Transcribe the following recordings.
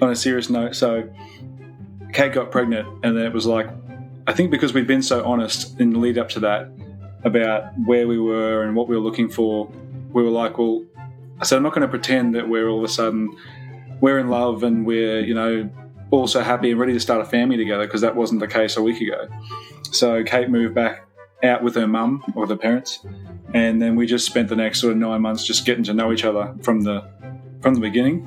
on a serious note, so Kate got pregnant, and then it was like, I think because we'd been so honest in the lead up to that about where we were and what we were looking for, we were like, well, I said, I'm not going to pretend that we're all of a sudden we're in love and we're, all so happy and ready to start a family together, because that wasn't the case a week ago. So Kate moved back out with her mum or with her parents, and then we just spent the next sort of 9 months just getting to know each other from the beginning.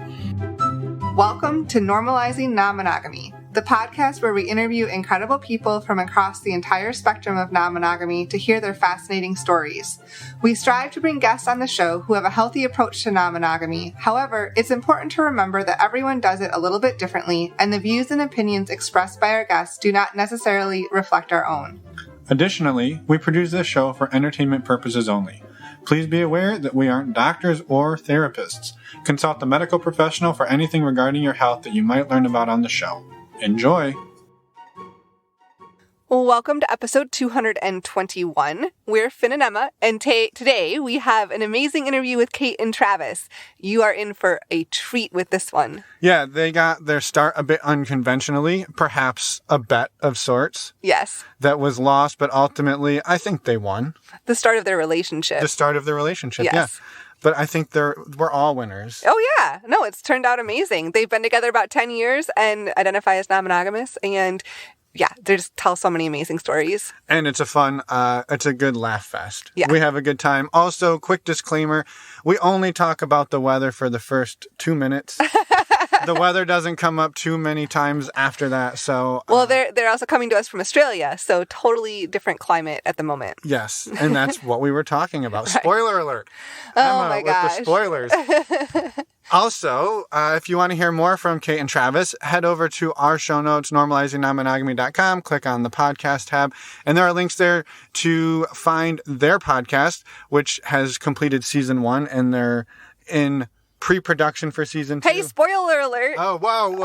Welcome to Normalizing Non-Monogamy, the podcast where we interview incredible people from across the entire spectrum of non-monogamy to hear their fascinating stories. We strive to bring guests on the show who have a healthy approach to non-monogamy. However, it's important to remember that everyone does it a little bit differently, and the views and opinions expressed by our guests do not necessarily reflect our own. Additionally, we produce this show for entertainment purposes only. Please be aware that we aren't doctors or therapists. Consult a medical professional for anything regarding your health that you might learn about on the show. Enjoy! Welcome to episode 221. We're Finn and Emma, and today we have an amazing interview with Kate and Travis. You are in for a treat with this one. Yeah, they got their start a bit unconventionally, perhaps a bet of sorts. Yes. That was lost, but ultimately, I think they won. The start of their relationship. Yes. Yeah. But I think we're all winners. Oh, yeah. No, it's turned out amazing. They've been together about 10 years and identify as non-monogamous, and yeah, they just tell so many amazing stories. And it's it's a good laugh fest. Yeah. We have a good time. Also, quick disclaimer, we only talk about the weather for the first 2 minutes. The weather doesn't come up too many times after that, so... Well, they're also coming to us from Australia, so totally different climate at the moment. Yes, and that's what we were talking about. Right. Spoiler alert. Oh, Emma, my gosh. with the spoilers. Also, if you want to hear more from Kate and Travis, head over to our show notes, normalizingnonmonogamy.com, click on the podcast tab, and there are links there to find their podcast, which has completed season 1, and they're in pre-production for season 2. Hey, spoiler alert! Oh, whoa.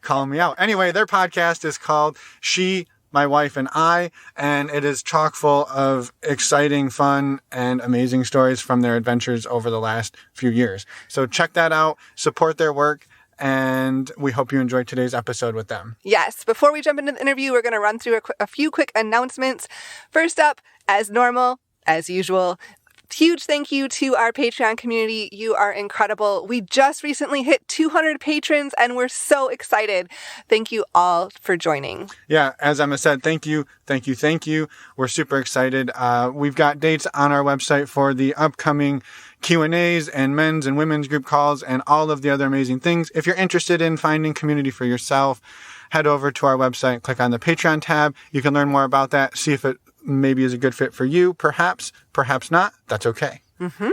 Calling me out. Anyway, their podcast is called She, My Wife, and I, and it is chock full of exciting, fun, and amazing stories from their adventures over the last few years. So check that out, support their work, and we hope you enjoyed today's episode with them. Yes. Before we jump into the interview, we're going to run through a few quick announcements. First up, as normal, as usual, huge thank you to our Patreon community. You are incredible. We just recently hit 200 patrons, and we're so excited. Thank you all for joining. Yeah, as Emma said, thank you. We're super excited. We've got dates on our website for the upcoming Q&As and men's and women's group calls and all of the other amazing things. If you're interested in finding community for yourself, head over to our website, click on the Patreon tab. You can learn more about that, see if it maybe is a good fit for you, perhaps not. That's okay. Mm-hmm.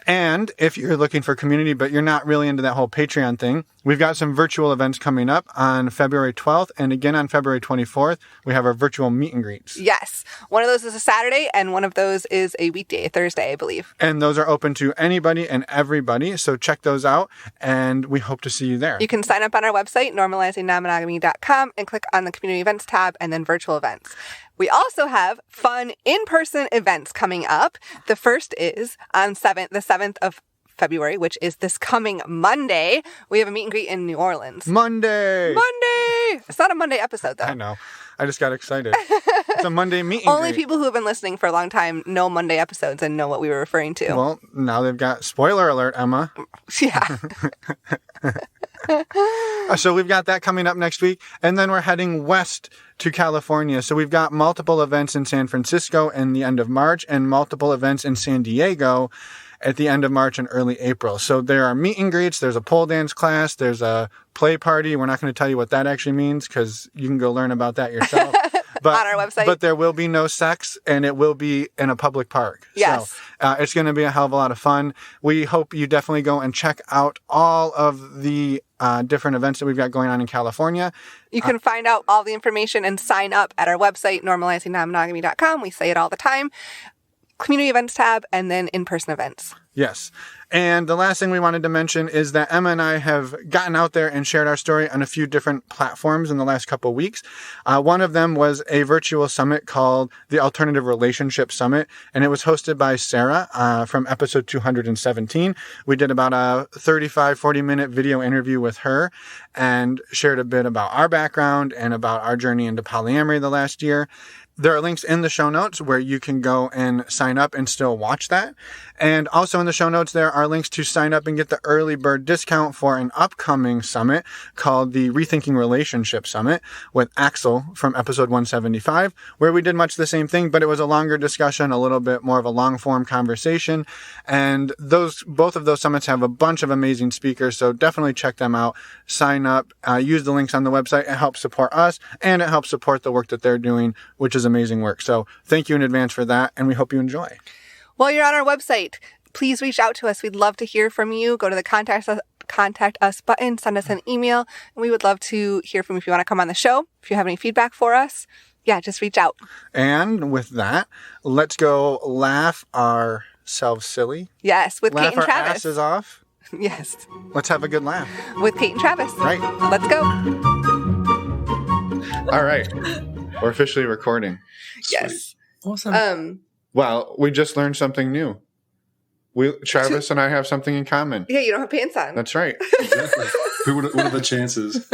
And if you're looking for community, but you're not really into that whole Patreon thing, we've got some virtual events coming up on February 12th and again on February 24th. We have our virtual meet and greets. Yes. One of those is a Saturday and one of those is a weekday, Thursday, I believe. And those are open to anybody and everybody. So check those out and we hope to see you there. You can sign up on our website, normalizingnonmonogamy.com, and click on the community events tab and then virtual events. We also have fun in-person events coming up. The first is on the 7th of February, which is this coming Monday. We have a meet and greet in New Orleans. Monday! It's not a Monday episode, though. I know. I just got excited. It's a Monday meet and greet. Only people who have been listening for a long time know Monday episodes and know what we were referring to. Well, now they've got spoiler alert, Emma. Yeah. So we've got that coming up next week, and then we're heading west to California. So we've got multiple events in San Francisco in the end of March and multiple events in San Diego at the end of March and early April. So there are meet and greets, there's a pole dance class, there's a play party. We're not going to tell you what that actually means because you can go learn about that yourself. But, on our website. But there will be no sex, and it will be in a public park. Yes. So it's going to be a hell of a lot of fun. We hope you definitely go and check out all of the different events that we've got going on in California. You can find out all the information and sign up at our website, normalizingnonmonogamy.com. We say it all the time. Community events tab, and then in-person events. Yes. And the last thing we wanted to mention is that Emma and I have gotten out there and shared our story on a few different platforms in the last couple of weeks. One of them was a virtual summit called the Alternative Relationship Summit, and it was hosted by Sarah from episode 217. We did about a 35, 40-minute video interview with her and shared a bit about our background and about our journey into polyamory the last year. There are links in the show notes where you can go and sign up and still watch that. And also in the show notes, there are links to sign up and get the early bird discount for an upcoming summit called the Rethinking Relationship Summit with Axel from episode 175, where we did much the same thing, but it was a longer discussion, a little bit more of a long form conversation. And both of those summits have a bunch of amazing speakers. So definitely check them out, sign up, use the links on the website. It helps support us and it helps support the work that they're doing, which is amazing work. So thank you in advance for that, and we hope you enjoy. While you're on our website, please reach out to us. We'd love to hear from you. Go to the contact us button, send us an email, and we would love to hear from you if you want to come on the show. If you have any feedback for us, just reach out. And with that, let's go laugh ourselves silly. Yes, with laugh Kate and our Travis. asses off. Yes. Let's have a good laugh. With Kate and Travis. Right. Let's go. All right. We're officially recording. Yes. Awesome. Well, we just learned something new. Travis and I have something in common. Yeah, you don't have pants on. That's right. Exactly. What are the chances?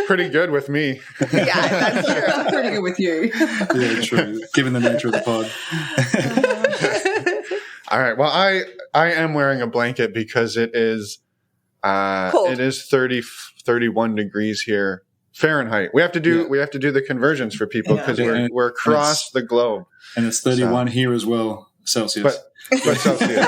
Pretty good with me. Yeah, that's true. I'm pretty good with you. Yeah, true. Given the nature of the pod. All right. Well, I am wearing a blanket because it is cold. It is 31 degrees here Fahrenheit. We have to do the conversions for people because we're across the globe. And it's 31 here as well, Celsius. But Celsius.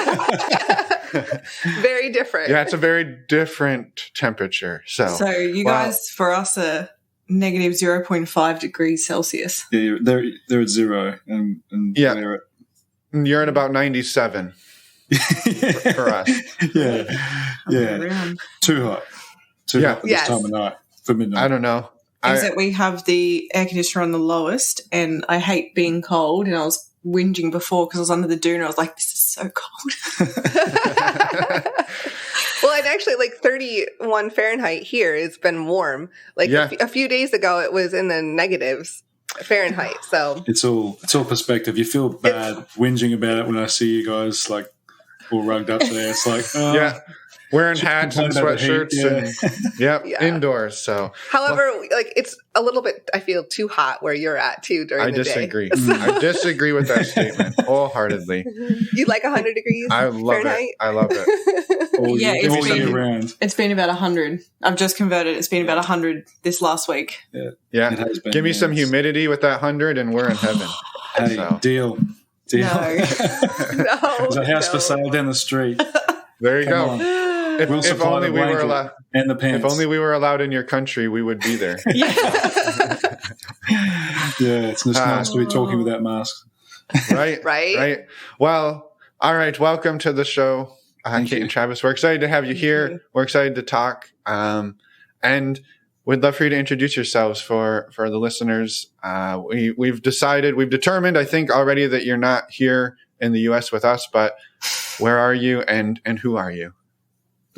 Very different. Yeah, it's a very different temperature. So you guys, for us, are negative 0.5 degrees Celsius. Yeah, they're at 0, and yeah, you're at about 97 for us. Yeah. Too hot. Too hot for this time of night for midnight. I don't know. Except we have the air conditioner on the lowest, and I hate being cold, and I was whinging before because I was under the dune. I was like, this is so cold. Well, and actually, 31 Fahrenheit here has been warm. A few days ago, it was in the negatives Fahrenheit. So it's all perspective. You feel bad whinging about it when I see you guys all rugged up there. It's like, wearing hats and sweatshirts and indoors. So, however, it's a little bit, I feel, too hot where you're at too during the day. I disagree with that statement wholeheartedly. You like 100 degrees? I love Fahrenheit? it. I love it. It's been about 100. I've just converted. It's been about 100 this last week. Yeah. It has been, give me some humidity with that 100 and we're in heaven. Hey, deal. No. There's a house for sale down the street. There you go. On. If only we were allowed, and the pants. If only we were allowed in your country, we would be there. It's just nice to be talking without masks. Right. Well, all right. Welcome to the show, Kate and Travis. We're excited to have you here. We're excited to talk, and we'd love for you to introduce yourselves for the listeners. We've determined, I think, already that you're not here in the U.S. with us, but where are you and who are you?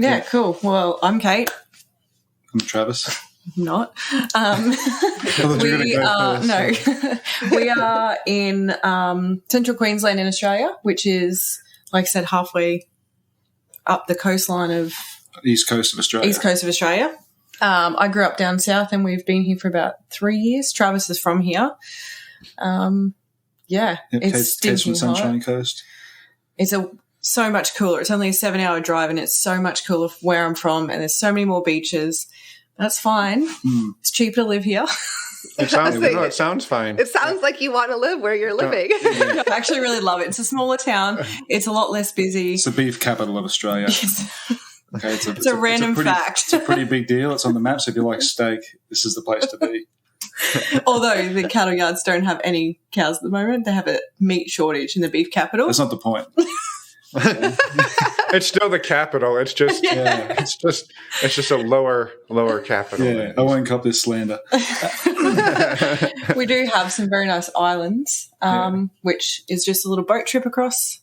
Yeah, cool. Well, I'm Kate. I'm Travis. Not. We are in central Queensland in Australia, which is, like I said, halfway up the coastline of East Coast of Australia. I grew up down south, and we've been here for about 3 years. Travis is from here. It's Kate's from Sunshine Coast. It's so much cooler. It's only a 7-hour drive, and it's so much cooler where I'm from, and there's so many more beaches. That's fine. It's cheaper to live here. It sounds fine. It sounds like you want to live where you're living. I actually really love it. It's a smaller town. It's a lot less busy. It's the beef capital of Australia. Yes. Okay, it's a random fact. It's a pretty big deal. It's on the map, so if you like steak, this is the place to be. Although the cattle yards don't have any cows at the moment, they have a meat shortage in the beef capital. That's not the point. It's still the capital. It's just it's just a lower capital. Yeah, I won't cop this slander. We do have some very nice islands, which is just a little boat trip across.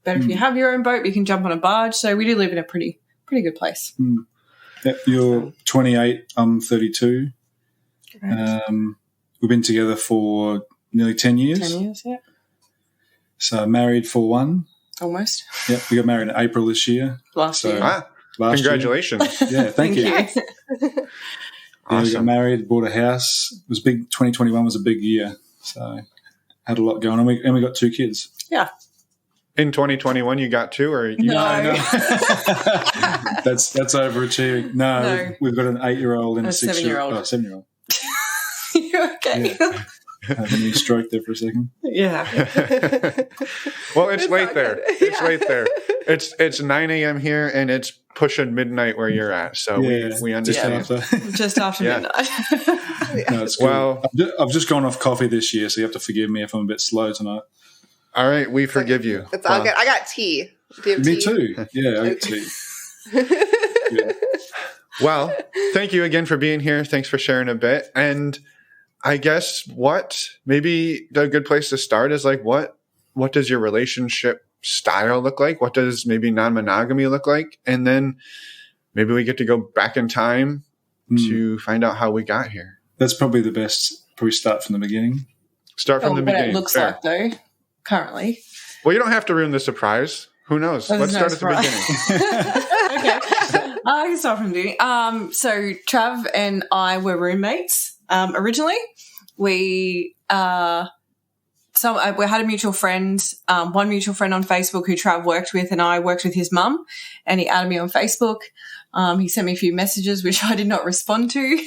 But if you have your own boat, you can jump on a barge. So we do live in a pretty good place. Yep, you're 28, I'm 32. Right. We've been together for nearly 10 years. 10 years, yeah. So married for one. Almost. Yep, we got married in April this year. Last year. Last Congratulations. Year. Yeah, thank you. Awesome. Yeah, we got married, bought a house. It was big. 2021 was a big year. So had a lot going on. And we got 2 kids. Yeah. In 2021, you got 2, or you No. That's overachieving. No, we've got an 8-year-old and a 6-year-old. 7-year-old. You okay? Yeah. Had a knee stroke there for a second. Yeah. Well, it's late there. good. It's late there. It's 9 a.m. here, and it's pushing midnight where you're at. So we understand. Just after midnight. No, it's cool. Well, I've just gone off coffee this year, so you have to forgive me if I'm a bit slow tonight. all right, we forgive you. It's all good. I got tea. Do you have Me tea? too. Yeah, I got tea. Yeah. Well, thank you again for being here. Thanks for sharing a bit. And I guess maybe a good place to start is like, what does your relationship style look like? What does maybe non-monogamy look like? And then maybe we get to go back in time to find out how we got here. That's probably the best. Probably start from the beginning. Start from the what beginning. it looks Fair. like, though, currently. Well, you don't have to ruin the surprise. Who knows? Well, Let's there's start no at the beginning. Okay. I can start from the beginning. So Trav and I were roommates originally. We had a mutual friend, one mutual friend on Facebook who Trav worked with, and I worked with his mum, and he added me on Facebook. He sent me a few messages, which I did not respond to.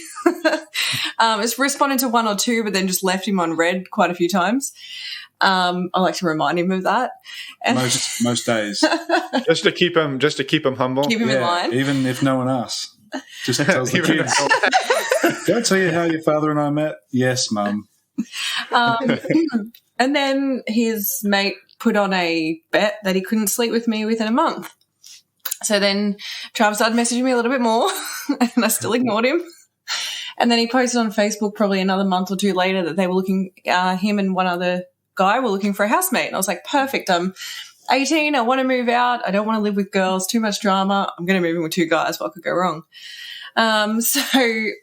It's responded to 1 or 2, but then just left him on read quite a few times. I like to remind him of that. And Most days. just to keep him humble. keep him in line. Even if no one asks. Just tells the Even kids. Did I tell you how your father and I met? Yes, Mum. And then his mate put on a bet that he couldn't sleep with me within a month. So then Trav started messaging me a little bit more, and I still ignored him. And then he posted on Facebook probably another month or 2 later that they were looking, him and one other guy were looking for a housemate. And I was like, perfect. I'm 18. I want to move out. I don't want to live with girls. Too much drama. I'm going to move in with 2 guys. What could go wrong? So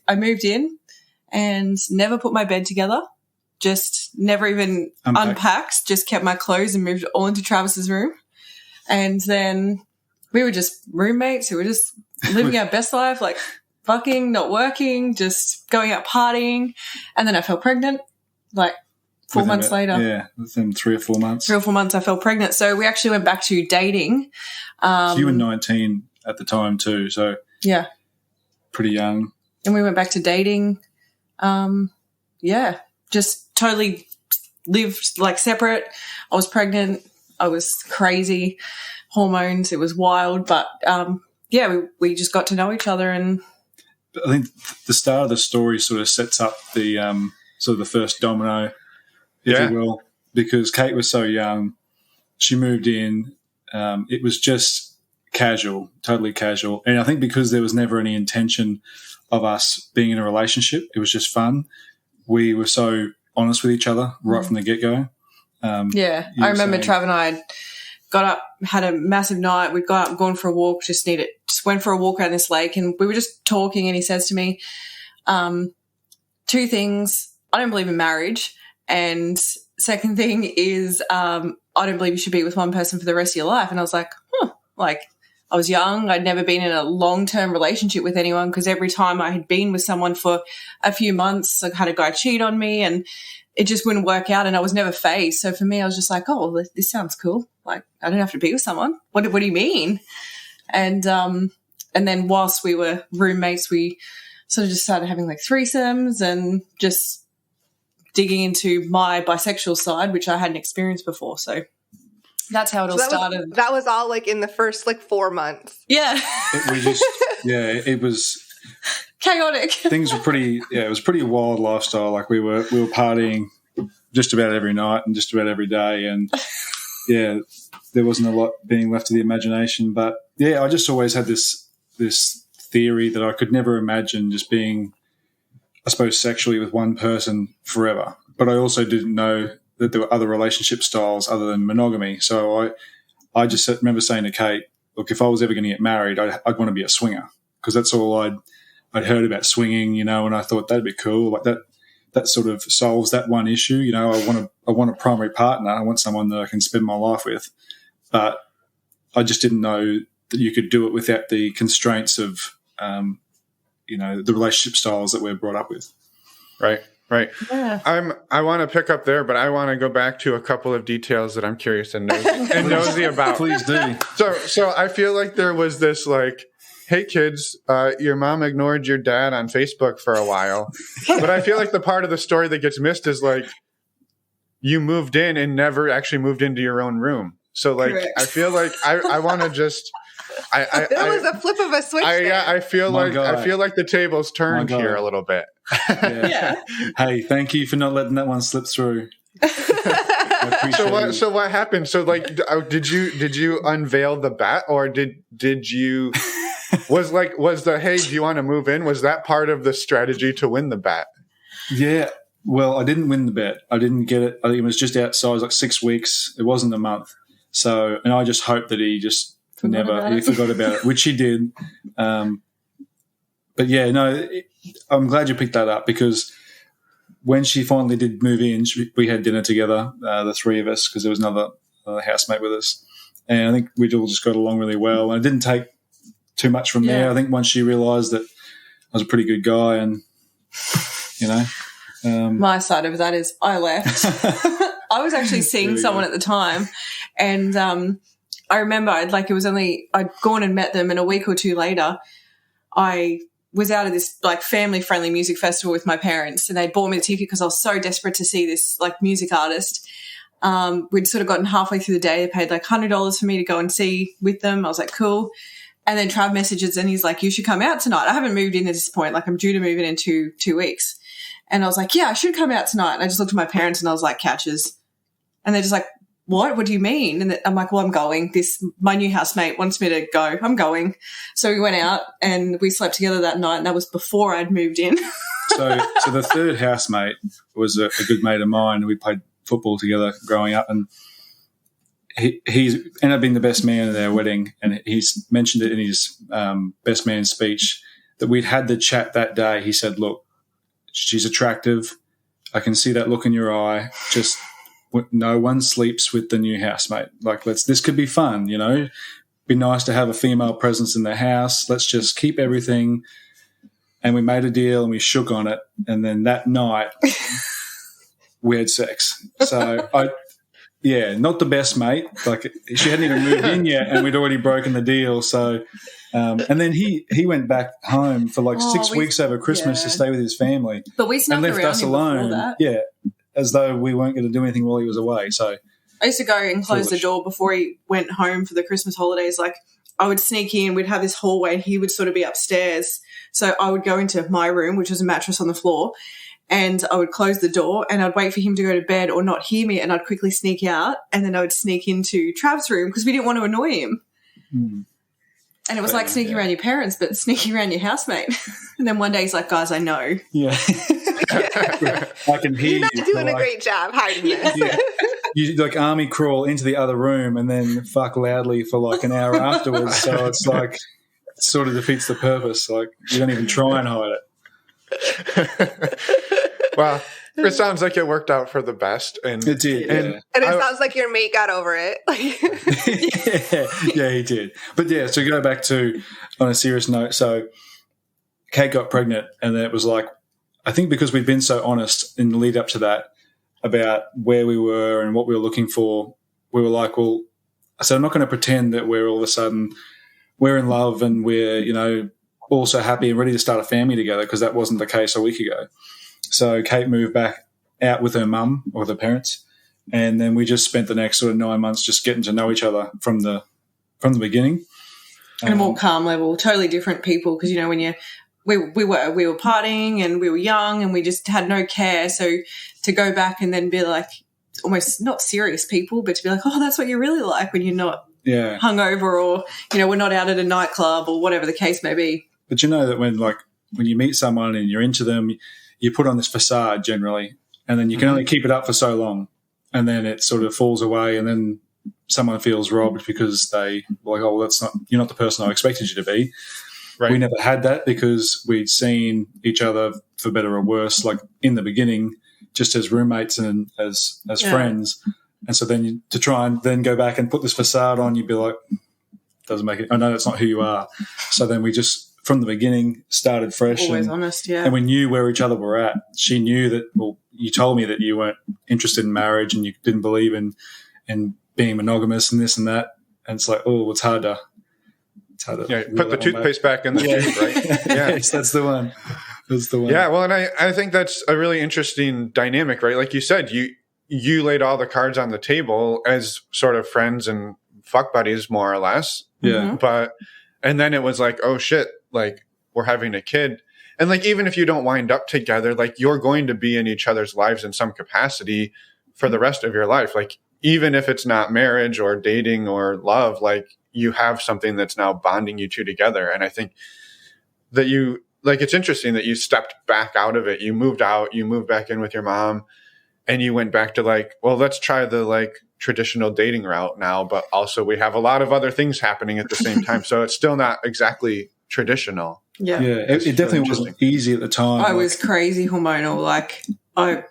I moved in and never put my bed together. Just never even unpacked. Just kept my clothes and moved it all into Travis's room. And then we were just roommates who were just living our best life, like fucking, not working, just going out partying. And then I fell pregnant, like 4 months later. Yeah, within 3 or 4 months. 3 or 4 months I fell pregnant. So we actually went back to dating. So you were 19 at the time too, so yeah. pretty young. And we went back to dating. Just totally lived like separate. I was pregnant. I was crazy. Hormones. It was wild. But, we just got to know each other. And I think the start of the story sort of sets up the sort of the first domino, if you will, because Kate was so young. She moved in. It was just casual, totally casual. And I think because there was never any intention of us being in a relationship, it was just fun. We were so honest with each other right from the get-go. I remember Trav and I got up, had a massive night. We'd got up, gone for a walk, just went for a walk around this lake, and we were just talking, and he says to me, 2 things. I don't believe in marriage. And second thing is I don't believe you should be with one person for the rest of your life. And I was like, I was young. I'd never been in a long-term relationship with anyone because every time I had been with someone for a few months, I had a guy cheat on me and it just wouldn't work out, and I was never phased. So for me, I was just like, oh, well, this sounds cool. Like, I don't have to be with someone. What do you mean? And then whilst we were roommates, we sort of just started having like threesomes and just digging into my bisexual side, which I hadn't experienced before. So that's how it all started. That was all like in the first like 4 months. Yeah. It was chaotic. Things were it was pretty wild lifestyle. Like we were partying just about every night and just about every day. And yeah, there wasn't a lot being left to the imagination. But yeah, I just always had this theory that I could never imagine just being, I suppose, sexually with one person forever. But I also didn't know that there were other relationship styles other than monogamy. So I just remember saying to Kate, look, if I was ever going to get married, I'd want to be a swinger, because that's all I'd heard about swinging, and I thought that'd be cool. Like that sort of solves that one issue. I want a primary partner. I want someone that I can spend my life with. But I just didn't know that you could do it without the constraints of, the relationship styles that we're brought up with. Right. Yeah. I want to pick up there, but I want to go back to a couple of details that I'm curious and nosy about. Please do. So I feel like there was this like, hey kids, your mom ignored your dad on Facebook for a while. But I feel like the part of the story that gets missed is like, you moved in and never actually moved into your own room. So like, correct. I feel like I want to just, it was a flip of a switch. I feel like the tables turned here a little bit. Yeah. Hey, thank you for not letting that one slip through. So what happened? So like, did you unveil the bat, or did you was the hey, do you want to move in? Was that part of the strategy to win the bet? Yeah. Well, I didn't win the bet. I didn't get it. I think it was just outside. It was like 6 weeks. It wasn't a month. So, and I just hoped that he just forgot about it, which he did. But yeah, no, I'm glad you picked that up, because when she finally did move in, we had dinner together, the three of us, because there was another housemate with us. And I think we all just got along really well. And it didn't take too much from there. I think once she realised that I was a pretty good guy, and, my side of that is I left. I was actually seeing someone at the time, and I remember I'd gone and met them, and a week or two later I was out of this like family-friendly music festival with my parents, and they bought me the ticket because I was so desperate to see this like music artist. We'd sort of gotten halfway through the day. They paid like $100 for me to go and see with them. I was like, cool. And then Trav messages and he's like, you should come out tonight. I haven't moved in at this point. Like I'm due to move in 2 weeks. And I was like, yeah, I should come out tonight. And I just looked at my parents and I was like, couches. And they're just like, what? What do you mean? And I'm like, well, I'm going. My new housemate wants me to go. I'm going. So we went out and we slept together that night, and that was before I'd moved in. So the third housemate was a good mate of mine. We played football together growing up, and he's ended up being the best man at their wedding. And he's mentioned it in his best man speech that we'd had the chat that day. He said, look, she's attractive. I can see that look in your eye. Just no one sleeps with the new housemate. Like, this could be fun, be nice to have a female presence in the house. Let's just keep everything. And we made a deal and we shook on it. And then that night we had sex. So not the best mate. Like, she hadn't even moved in yet and we'd already broken the deal. So, and then he went back home for like 6 weeks over Christmas to stay with his family. But we snuck and left around us him alone. before that. Yeah. As though we weren't going to do anything while he was away. So I used to go and close the door before he went home for the Christmas holidays. Like, I would sneak in, we'd have this hallway, and he would sort of be upstairs. So I would go into my room, which was a mattress on the floor, and I would close the door and I'd wait for him to go to bed or not hear me, and I'd quickly sneak out, and then I would sneak into Trav's room because we didn't want to annoy him. Mm. And it was like sneaking around your parents, but sneaking around your housemate. And then one day he's like, guys, I know. Yeah. I can hear You're not doing a great job hiding this. Yeah. You like army crawl into the other room and then fuck loudly for like an hour afterwards. So it's like, it sort of defeats the purpose. Like, you don't even try and hide it. Well, it sounds like it worked out for the best. And it did. And it sounds like your mate got over it. Yeah, he did. But yeah, so go back to, on a serious note, so Kate got pregnant, and then it was like, I think because we'd been so honest in the lead up to that about where we were and what we were looking for, we were like, well, so I'm not going to pretend that we're all of a sudden, we're in love and we're, all so happy and ready to start a family together, because that wasn't the case a week ago. So Kate moved back out with her mum or her parents, and then we just spent the next sort of 9 months just getting to know each other from the beginning. At a more calm level, totally different people, because when we were partying and we were young and we just had no care. So to go back and then be like almost not serious people, but to be like, oh, that's what you're really like when you're not hungover, or we're not out at a nightclub or whatever the case may be. But that when you meet someone and you're into them, you put on this facade generally, and then you can only keep it up for so long, and then it sort of falls away, and then someone feels robbed because they like, oh, well, you're not the person I expected you to be. Right. We never had that because we'd seen each other, for better or worse, like in the beginning, just as roommates and as friends. And so then to try and then go back and put this facade on, you'd be like, doesn't make it. I know that's not who you are. So then we just, from the beginning, started fresh. Always honest, and we knew where each other were at. She knew that, well, you told me that you weren't interested in marriage and you didn't believe in being monogamous and this and that. And it's like, oh, it's hard to put the toothpaste back in the tube, right? Yeah. Yes, that's the one. That's the one. Yeah, well, and I think that's a really interesting dynamic, right? Like you said, you laid all the cards on the table as sort of friends and fuck buddies, more or less. Yeah. And then it was like, oh shit, like we're having a kid. And like, even if you don't wind up together, like you're going to be in each other's lives in some capacity for the rest of your life. Like, even if it's not marriage or dating or love, like you have something that's now bonding you two together. And I think that it's interesting that you stepped back out of it. You moved out, you moved back in with your mom, and you went back to like, well, let's try the like traditional dating route now, but also we have a lot of other things happening at the same time. So it's still not exactly traditional. Yeah. It definitely wasn't easy at the time. I was crazy hormonal. Like I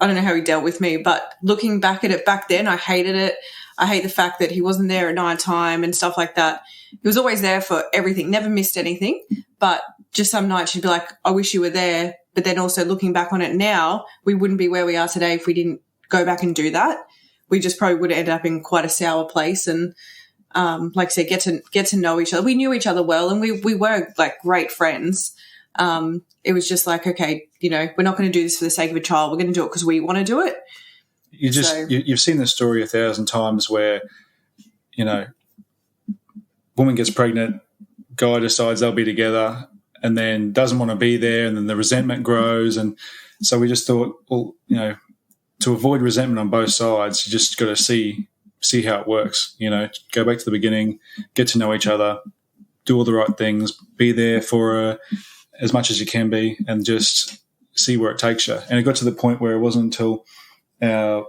don't know how he dealt with me, but looking back at it back then, I hated it. I hate the fact that he wasn't there at night time and stuff like that. He was always there for everything, never missed anything. But just some nights you'd be like, I wish you were there. But then also looking back on it now, we wouldn't be where we are today if we didn't go back and do that. We just probably would have ended up in quite a sour place. And like I said, get to know each other. We knew each other well, and we were like great friends. It was just like, okay, we're not going to do this for the sake of a child. We're going to do it because we want to do it. You've seen the story 1,000 times where, woman gets pregnant, guy decides they'll be together and then doesn't want to be there, and then the resentment grows. And so we just thought, well, to avoid resentment on both sides, you just got to see how it works. Go back to the beginning, get to know each other, do all the right things, be there for her as much as you can be, and just see where it takes you. And it got to the point where it wasn't until our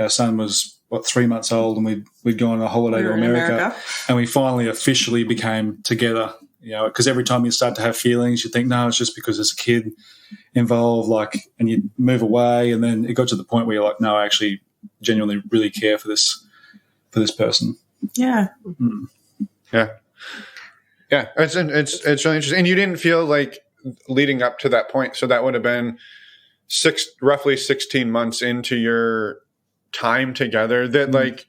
son was 3 months old, and we'd gone on a holiday to America, and we finally officially became together. Because every time you start to have feelings, you think, no, it's just because there's a kid involved, and you move away, and then it got to the point where you're like, no, I actually genuinely really care for this person. Yeah. Mm. Yeah. Yeah, it's really interesting. And you didn't feel like leading up to that point, so that would have been roughly 16 months into your time together, that like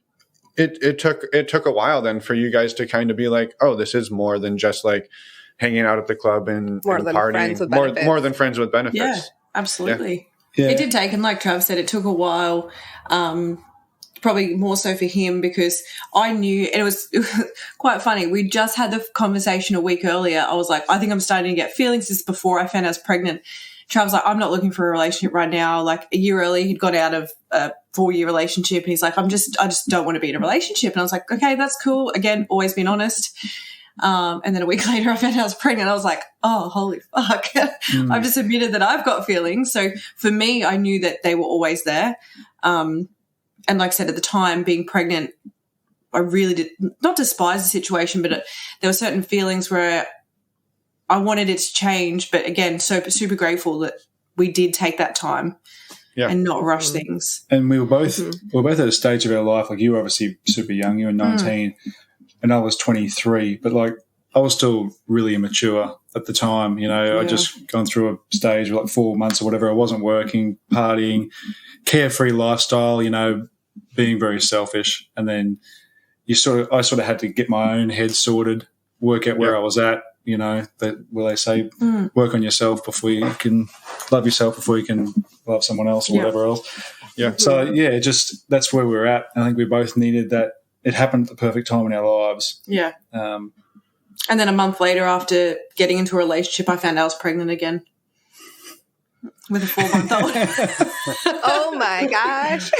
it took a while then for you guys to kind of be like, oh, this is more than just like hanging out at the club and partying, more than friends with benefits. Yeah, absolutely. Yeah. It did take, and like Trav said, it took a while. Probably more so for him, because I knew, and it was quite funny. We just had the conversation a week earlier. I was like, I think I'm starting to get feelings. This is before I found I was pregnant. Trav was like, I'm not looking for a relationship right now. Like a year earlier, he'd got out of a 4-year relationship, and he's like, I just don't want to be in a relationship. And I was like, okay, that's cool. Again, always been honest. And then a week later, I found out I was pregnant. I was like, oh, holy fuck. I've just admitted that I've got feelings. So for me, I knew that they were always there. And like I said, at the time, being pregnant, I really did not despise the situation, but there were certain feelings where I wanted it to change. But again, super grateful that we did take that time and not rush things. And we were both at a stage of our life, like you were obviously super young, you were 19 and I was 23, but like I was still really immature at the time. I just gone through a stage of like 4 months or whatever. I wasn't working, partying, carefree lifestyle, being very selfish. And then I sort of had to get my own head sorted, work out where I was at, they say work on yourself before you can love yourself, before you can love someone else or whatever else. Yeah. So that's where we're at. I think we both needed that. It happened at the perfect time in our lives. Yeah. And then a month later, after getting into a relationship, I found I was pregnant again with a 4-month-old. Oh my gosh.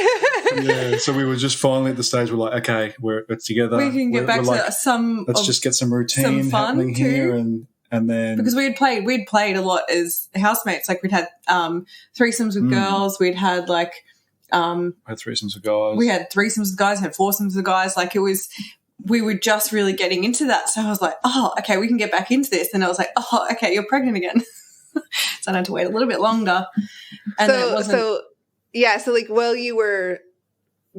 Yeah. So we were just finally at the stage where like, okay, we're together. We can get back to some. Let's just get some routine some fun happening too. Here, and then because we'd played a lot as housemates. Like we'd had threesomes with girls. We'd had like had threesomes with guys. We had threesomes with guys, had foursomes with guys. Like we were just really getting into that. So I was like, oh, okay, we can get back into this. And I was like, oh, okay, you're pregnant again. So I had to wait a little bit longer. And so like while you were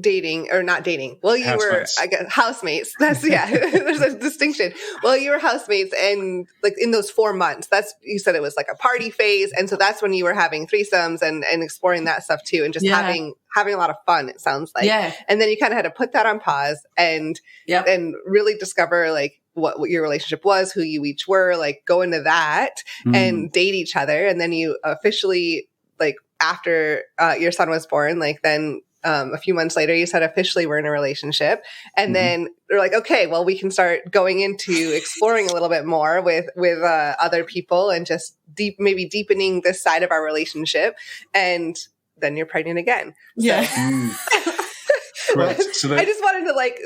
dating or not dating, well, you housemates. Were, I guess, housemates. That's, there's a distinction. Well, you were housemates, and like in those 4 months, that's, you said it was like a party phase. And so that's when you were having threesomes and exploring that stuff too. And just having a lot of fun, it sounds like. Yeah. And then you kind of had to put that on pause and really discover like what your relationship was, who you each were, like go into that and date each other. And then you officially, like after your son was born, like then a few months later, you said officially we're in a relationship. And then they're like, okay, well, we can start going into exploring a little bit more with other people and just maybe deepening this side of our relationship. And then you're pregnant again. Yeah. Right. So I just wanted to like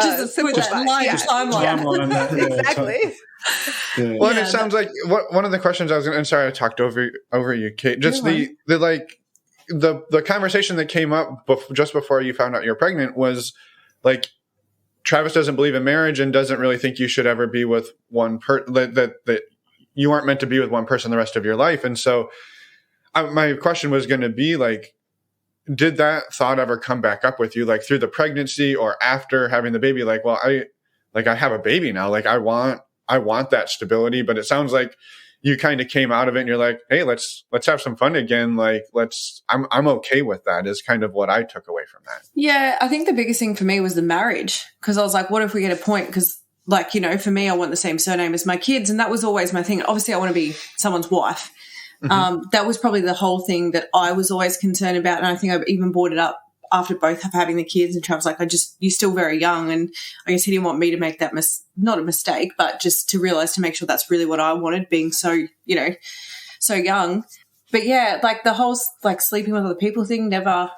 just simplify. Timeline. That, exactly. Yeah. Well, and it sounds like one of the questions I was going to, and sorry, I talked over you, Kate, just the like, the conversation that came up just before you found out you're pregnant was like, Travis doesn't believe in marriage and doesn't really think you should ever be with one that you aren't meant to be with one person the rest of your life. And so my question was going to be like, did that thought ever come back up with you, like through the pregnancy or after having the baby? Like, well, I have a baby now. Like I want that stability, but it sounds like you kind of came out of it and you're like, hey, let's have some fun again. Like, I'm okay with that is kind of what I took away from that. Yeah. I think the biggest thing for me was the marriage. Cause I was like, what if we get a point? Cause like, you know, for me, I want the same surname as my kids. And that was always my thing. Obviously I want to be someone's wife. That was probably the whole thing that I was always concerned about. And I think I even brought it up after both of having the kids, and Travis like, you're still very young. And I guess he didn't want me to make that not a mistake, but just to realize, to make sure that's really what I wanted, being so, you know, so young. But yeah, like the whole like sleeping with other people thing never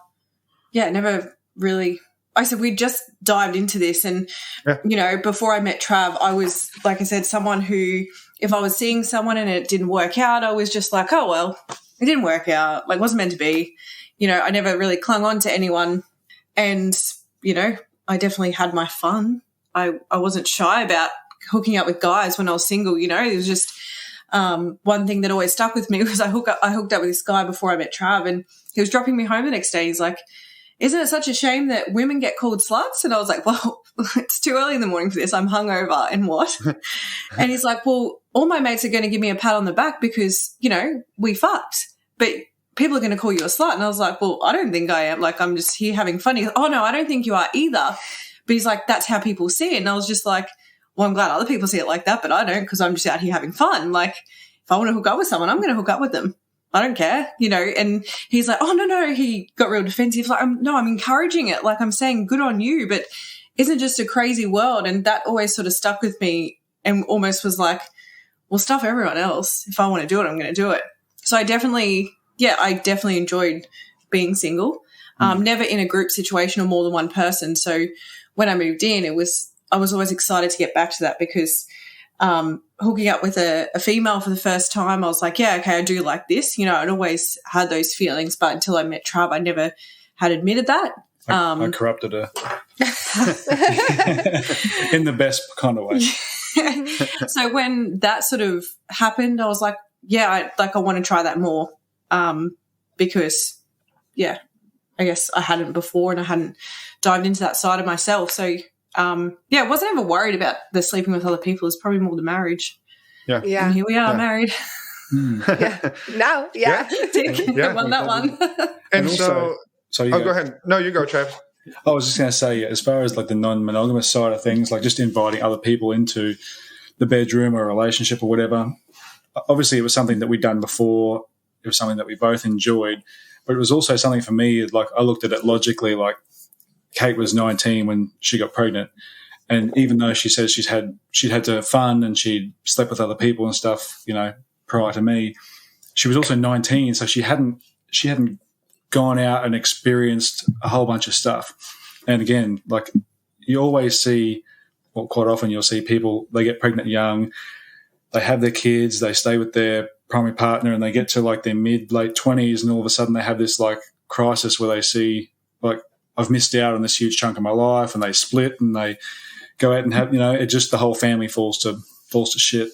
really, I said, we just dived into this. And, you know, before I met Trav, I was, like I said, someone who, if I was seeing someone and it didn't work out, I was just like, oh, well, it didn't work out. Like, wasn't meant to be. You know, I never really clung on to anyone. And, you know, I definitely had my fun. I wasn't shy about hooking up with guys when I was single, you know. It was just one thing that always stuck with me was I hooked up with this guy before I met Trav, and he was dropping me home the next day. He's like, isn't it such a shame that women get called sluts? And I was like, well, it's too early in the morning for this. I'm hungover and what? And he's like, well, all my mates are going to give me a pat on the back because, you know, we fucked. But people are going to call you a slut. And I was like, well, I don't think I am. Like, I'm just here having fun. He goes, oh, no, I don't think you are either. But he's like, that's how people see it. And I was just like, well, I'm glad other people see it like that, but I don't, because I'm just out here having fun. Like, if I want to hook up with someone, I'm going to hook up with them. I don't care, you know. And he's like, oh, no. He got real defensive. Like, I'm encouraging it. Like, I'm saying good on you, but isn't just a crazy world? And that always sort of stuck with me and almost was like, well, stuff everyone else. If I want to do it, I'm going to do it. So I definitely enjoyed being single. Never in a group situation or more than one person. So when I moved in, I was always excited to get back to that because hooking up with a female for the first time, I was like, yeah, okay, I do like this. You know, I'd always had those feelings, but until I met Trav, I never had admitted that. I corrupted her in the best kind of way. So when that sort of happened, I was like, yeah, I want to try that more because, yeah, I guess I hadn't before and I hadn't dived into that side of myself. So, I wasn't ever worried about the sleeping with other people. It's probably more the marriage. Yeah. And here we are, married. Yeah. Now, yeah. Won that one. And also, go ahead. No, you go, Trav. I was just going to say, as far as like the non-monogamous side of things, like just inviting other people into the bedroom or a relationship or whatever, obviously it was something that we'd done before. It was something that we both enjoyed, but it was also something for me, like I looked at it logically, like Kate was 19 when she got pregnant. And even though she says she'd had to have fun and she'd slept with other people and stuff, you know, prior to me, she was also 19. So she hadn't gone out and experienced a whole bunch of stuff. And again, like you always see, well, quite often you'll see people, they get pregnant young, they have their kids, they stay with their primary partner and they get to like their late 20s and all of a sudden they have this like crisis where they see, like, I've missed out on this huge chunk of my life, and they split and they go out and have, it just, the whole family falls to shit.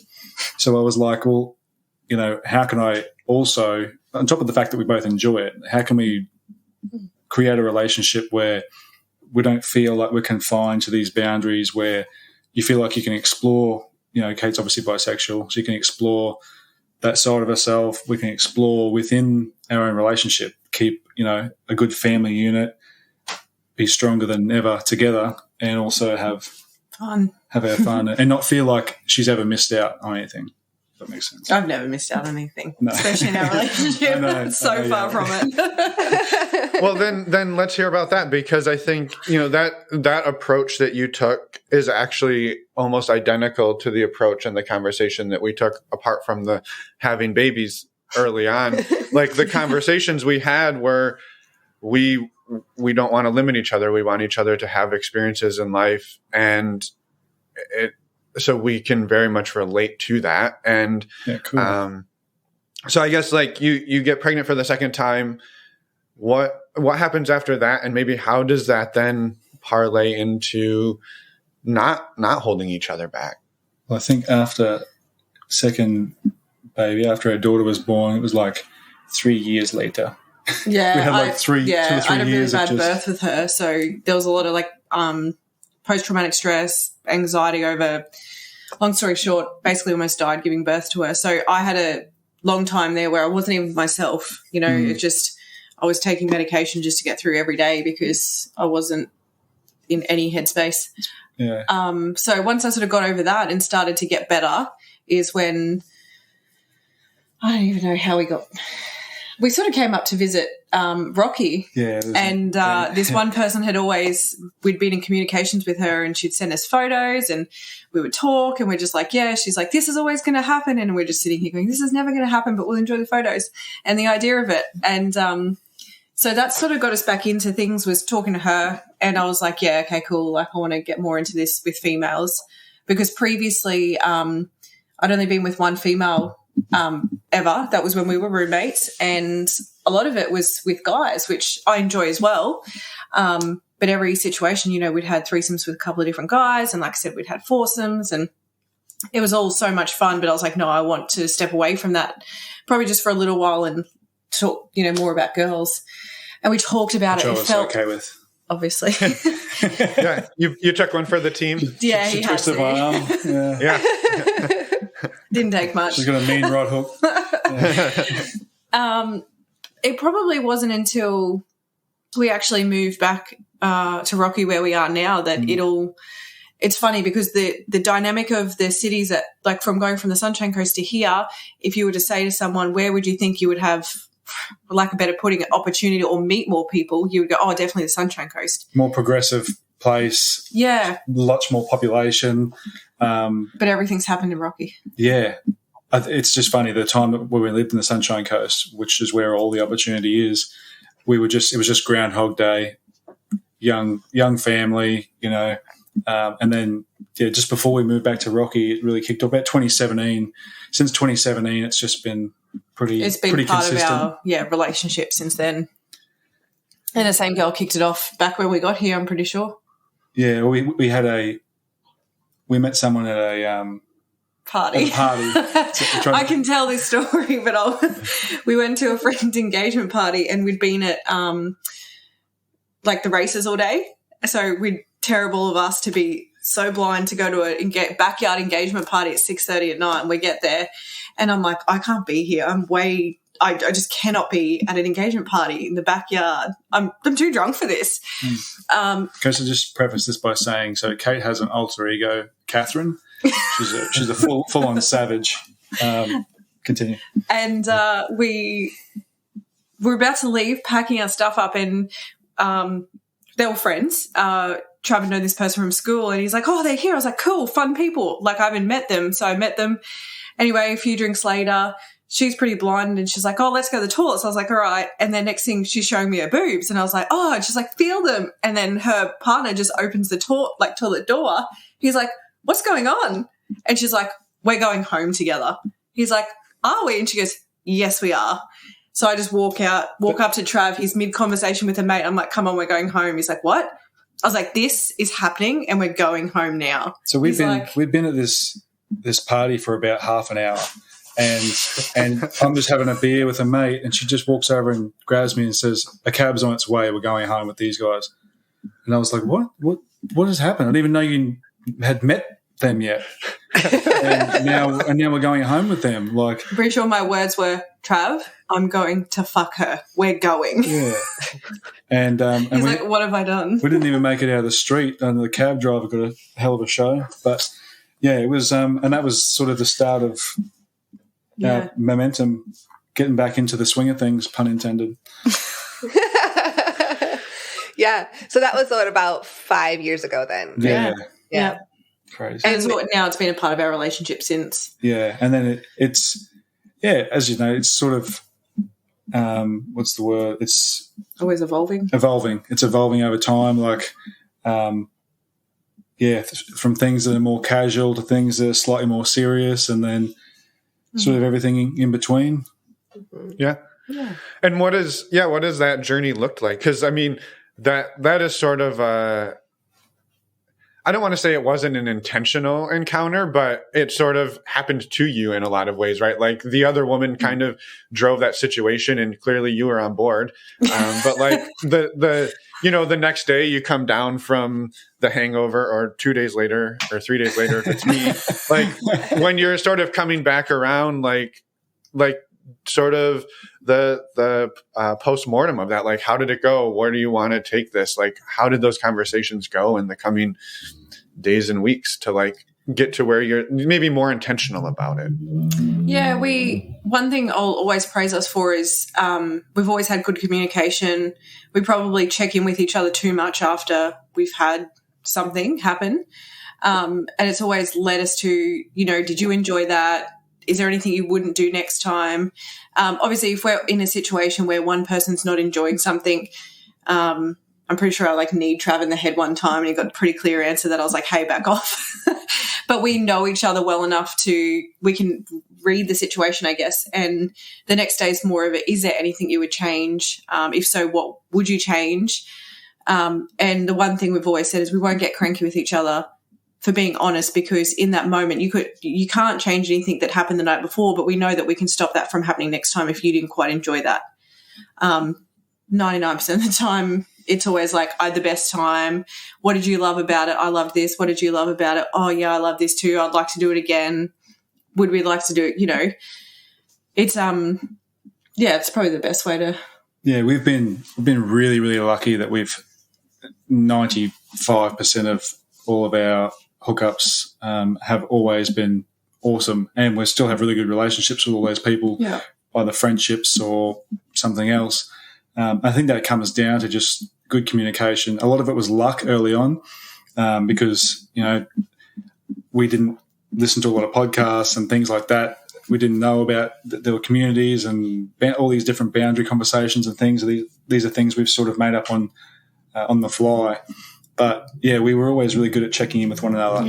So I was like, well, how can I also, on top of the fact that we both enjoy it, how can we create a relationship where we don't feel like we're confined to these boundaries, where you feel like you can explore, Kate's obviously bisexual, so you can explore that side of herself. We can explore within our own relationship, keep, a good family unit, be stronger than ever together, and also have our fun and not feel like she's ever missed out on anything. If that makes sense. I've never missed out on anything, especially in our relationship. It's so far from it. Well, then let's hear about that, because I think, that approach that you took is actually almost identical to the approach and the conversation that we took, apart from the having babies early on. Like, the conversations we had were, we don't want to limit each other. We want each other to have experiences in life, and so we can very much relate to that. And cool. So I guess, like, you get pregnant for the second time. What happens after that, and maybe how does that then parlay into not holding each other back? Well, I think after second baby, after our daughter was born, it was like 3 years later. Yeah, we had like 2 or 3 years. I had a really bad birth with her, so there was a lot of post-traumatic stress, anxiety over. Long story short, basically almost died giving birth to her. So I had a long time there where I wasn't even myself. It just, I was taking medication just to get through every day because I wasn't in any headspace. Yeah. So once I sort of got over that and started to get better is when, I don't even know how we sort of came up to visit Rocky. Yeah. And this one person we'd been in communications with her, and she'd send us photos, and we would talk, and we're just like, yeah, she's like, this is always going to happen. And we're just sitting here going, this is never going to happen, but we'll enjoy the photos and the idea of it. And so that sort of got us back into things, was talking to her, and I was like, yeah, okay, cool. Like, I want to get more into this with females, because previously I'd only been with one female ever. That was when we were roommates, and a lot of it was with guys, which I enjoy as well. But every situation, we'd had threesomes with a couple of different guys, and like I said, we'd had foursomes, and it was all so much fun. But I was like, no, I want to step away from that, probably just for a little while, and talk, more about girls. And we talked about which it. I was okay with. Obviously. Yeah, you took one for the team. Yeah, she he had twisted to. my arm. Yeah. Didn't take much. She's got a mean right hook. Yeah. It probably wasn't until we actually moved back to Rocky, where we are now, that it's funny, because the dynamic of the cities, that, like, from going from the Sunshine Coast to here, if you were to say to someone, where would you think you would have, for lack of better putting it, opportunity or meet more people, you would go, oh, definitely the Sunshine Coast. More progressive place. Yeah. Lots more population. But everything's happened in Rocky. Yeah. It's just funny, the time when we lived in the Sunshine Coast, which is where all the opportunity is, it was just Groundhog Day, young family, and then just before we moved back to Rocky, it really kicked off. About 2017. Since 2017, it's just been pretty part consistent. Of our relationship since then. And the same girl kicked it off back when we got here, I'm pretty sure. Yeah, we met someone at a party. I can tell this story, but we went to a friend's engagement party, and we'd been at the races all day. So terrible of us to be so blind to go to a backyard engagement party at 6:30 at night, and we get there, and I'm like, I can't be here. I just cannot be at an engagement party in the backyard. I'm too drunk for this. Okay, so just preface this by saying, so Kate has an alter ego, Catherine. She's a full-on savage. Continue. And we were about to leave, packing our stuff up, and they were friends. Trav had known this person from school, and he's like, oh, they're here. I was like, cool, fun people. Like, I haven't met them, so I met them. Anyway, a few drinks later, she's pretty blind, and she's like, oh, let's go to the toilet. So I was like, all right. And then next thing, she's showing me her boobs, and I was like, oh, and she's like, feel them. And then her partner just opens the toilet door. He's like, what's going on? And she's like, we're going home together. He's like, are we? And she goes, yes, we are. So I just walk up to Trav. He's mid-conversation with a mate. I'm like, come on, we're going home. He's like, what? I was like, this is happening and we're going home now. So we've been at this party for about half an hour, and I'm just having a beer with a mate, and she just walks over and grabs me and says, a cab's on its way. We're going home with these guys. And I was like, what has happened? I didn't even know you had met them yet. and now we're going home with them. Like, I'm pretty sure my words were, Trav, I'm going to fuck her. We're going. Yeah. And he's like, what have I done? We didn't even make it out of the street, and the cab driver got a hell of a show. But yeah, it was, and that was sort of the start of our momentum, getting back into the swing of things, pun intended. Yeah. So that was about 5 years ago then. Yeah. Crazy. And now it's been a part of our relationship since. Yeah. And then it's as you know, it's sort of, what's the word? It's always evolving. It's evolving over time. Like, from things that are more casual to things that are slightly more serious, and then sort of everything in between. Mm-hmm. Yeah. And what does that journey look like? Because I mean, that is sort of I don't want to say it wasn't an intentional encounter, but it sort of happened to you in a lot of ways, right? Like the other woman kind of drove that situation, and clearly you were on board. But like the next day you come down from the hangover, or 2 days later or 3 days later, if it's me, like when you're sort of coming back around, like sort of the post-mortem of that, like, how did it go? Where do you want to take this? Like, how did those conversations go in the coming days and weeks to like get to where you're maybe more intentional about it? Yeah, one thing I'll always praise us for is we've always had good communication. We probably check in with each other too much after we've had something happen. And it's always led us to, did you enjoy that? Is there anything you wouldn't do next time? Obviously, if we're in a situation where one person's not enjoying something, I'm pretty sure I kneed Trav in the head one time, and he got a pretty clear answer that I was like, hey, back off. But we know each other well enough we can read the situation, I guess. And the next day is more of it, is there anything you would change? If so, what would you change? And the one thing we've always said is we won't get cranky with each other for being honest, because in that moment you can't change anything that happened the night before, but we know that we can stop that from happening next time if you didn't quite enjoy that. 99% of the time it's always like, I had the best time. What did you love about it? I love this. What did you love about it? Oh yeah, I love this too. I'd like to do it again. Would we like to do it? It's it's probably the best way to. Yeah, we've been really, really lucky that we've 95% of all of our hookups have always been awesome, and we still have really good relationships with all those people, either friendships or something else. I think that comes down to just good communication. A lot of it was luck early on, because we didn't listen to a lot of podcasts and things like that. We didn't know about there were communities and all these different boundary conversations and things. These are things we've sort of made up on the fly. But, yeah, we were always really good at checking in with one another.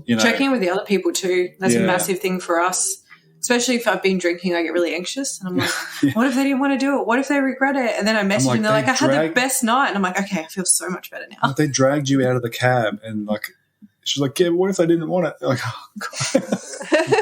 Yeah. Checking in with the other people too. That's a massive thing for us. Especially if I've been drinking, I get really anxious. And I'm like, what if they didn't want to do it? What if they regret it? And then I message them, they're like, I had the best night. And I'm like, okay, I feel so much better now. They dragged you out of the cab, and, she's like, yeah, but what if they didn't want it? Like, oh, God.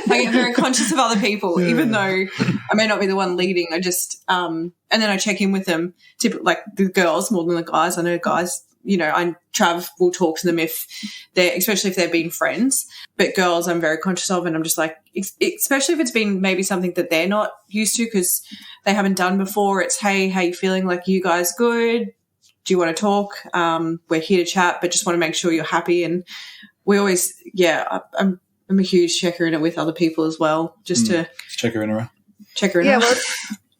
I get very conscious of other people, even though I may not be the one leading. I just and then I check in with them, like the girls more than the guys. I know guys, Trav will talk to them especially if they've been friends. But girls, I'm very conscious of, and I'm just like, especially if it's been maybe something that they're not used to because they haven't done before. It's, hey, how you feeling? Like, you guys good? Do you want to talk? We're here to chat, but just want to make sure you're happy. And we always, I'm a huge checker in it with other people as well, just to check her in around. Yeah, well,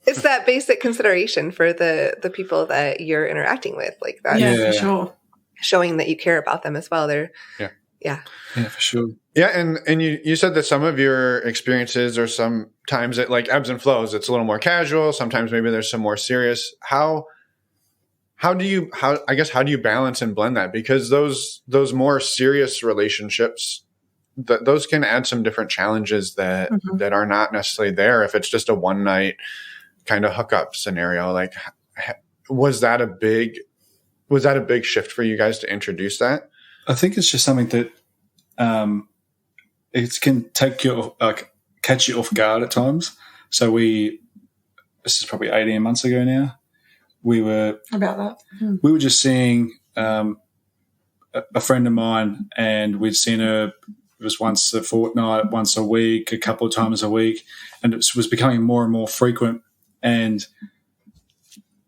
it's that basic consideration for the people that you're interacting with, like that. Yeah, for sure. Showing that you care about them as well. Yeah, for sure. Yeah, and you said that some of your experiences are sometimes it like ebbs and flows. It's a little more casual. Sometimes maybe there's some more serious. How do you balance and blend that? Because those more serious relationships, those can add some different challenges that are not necessarily there if it's just a one night kind of hookup scenario. Like, was that a big shift for you guys to introduce that? I think it's just something that it can take you catch you off guard at times. So this is probably 18 months ago now. We were just seeing a friend of mine, and we'd seen her. It was once a fortnight, once a week, a couple of times a week, and it was becoming more and more frequent. And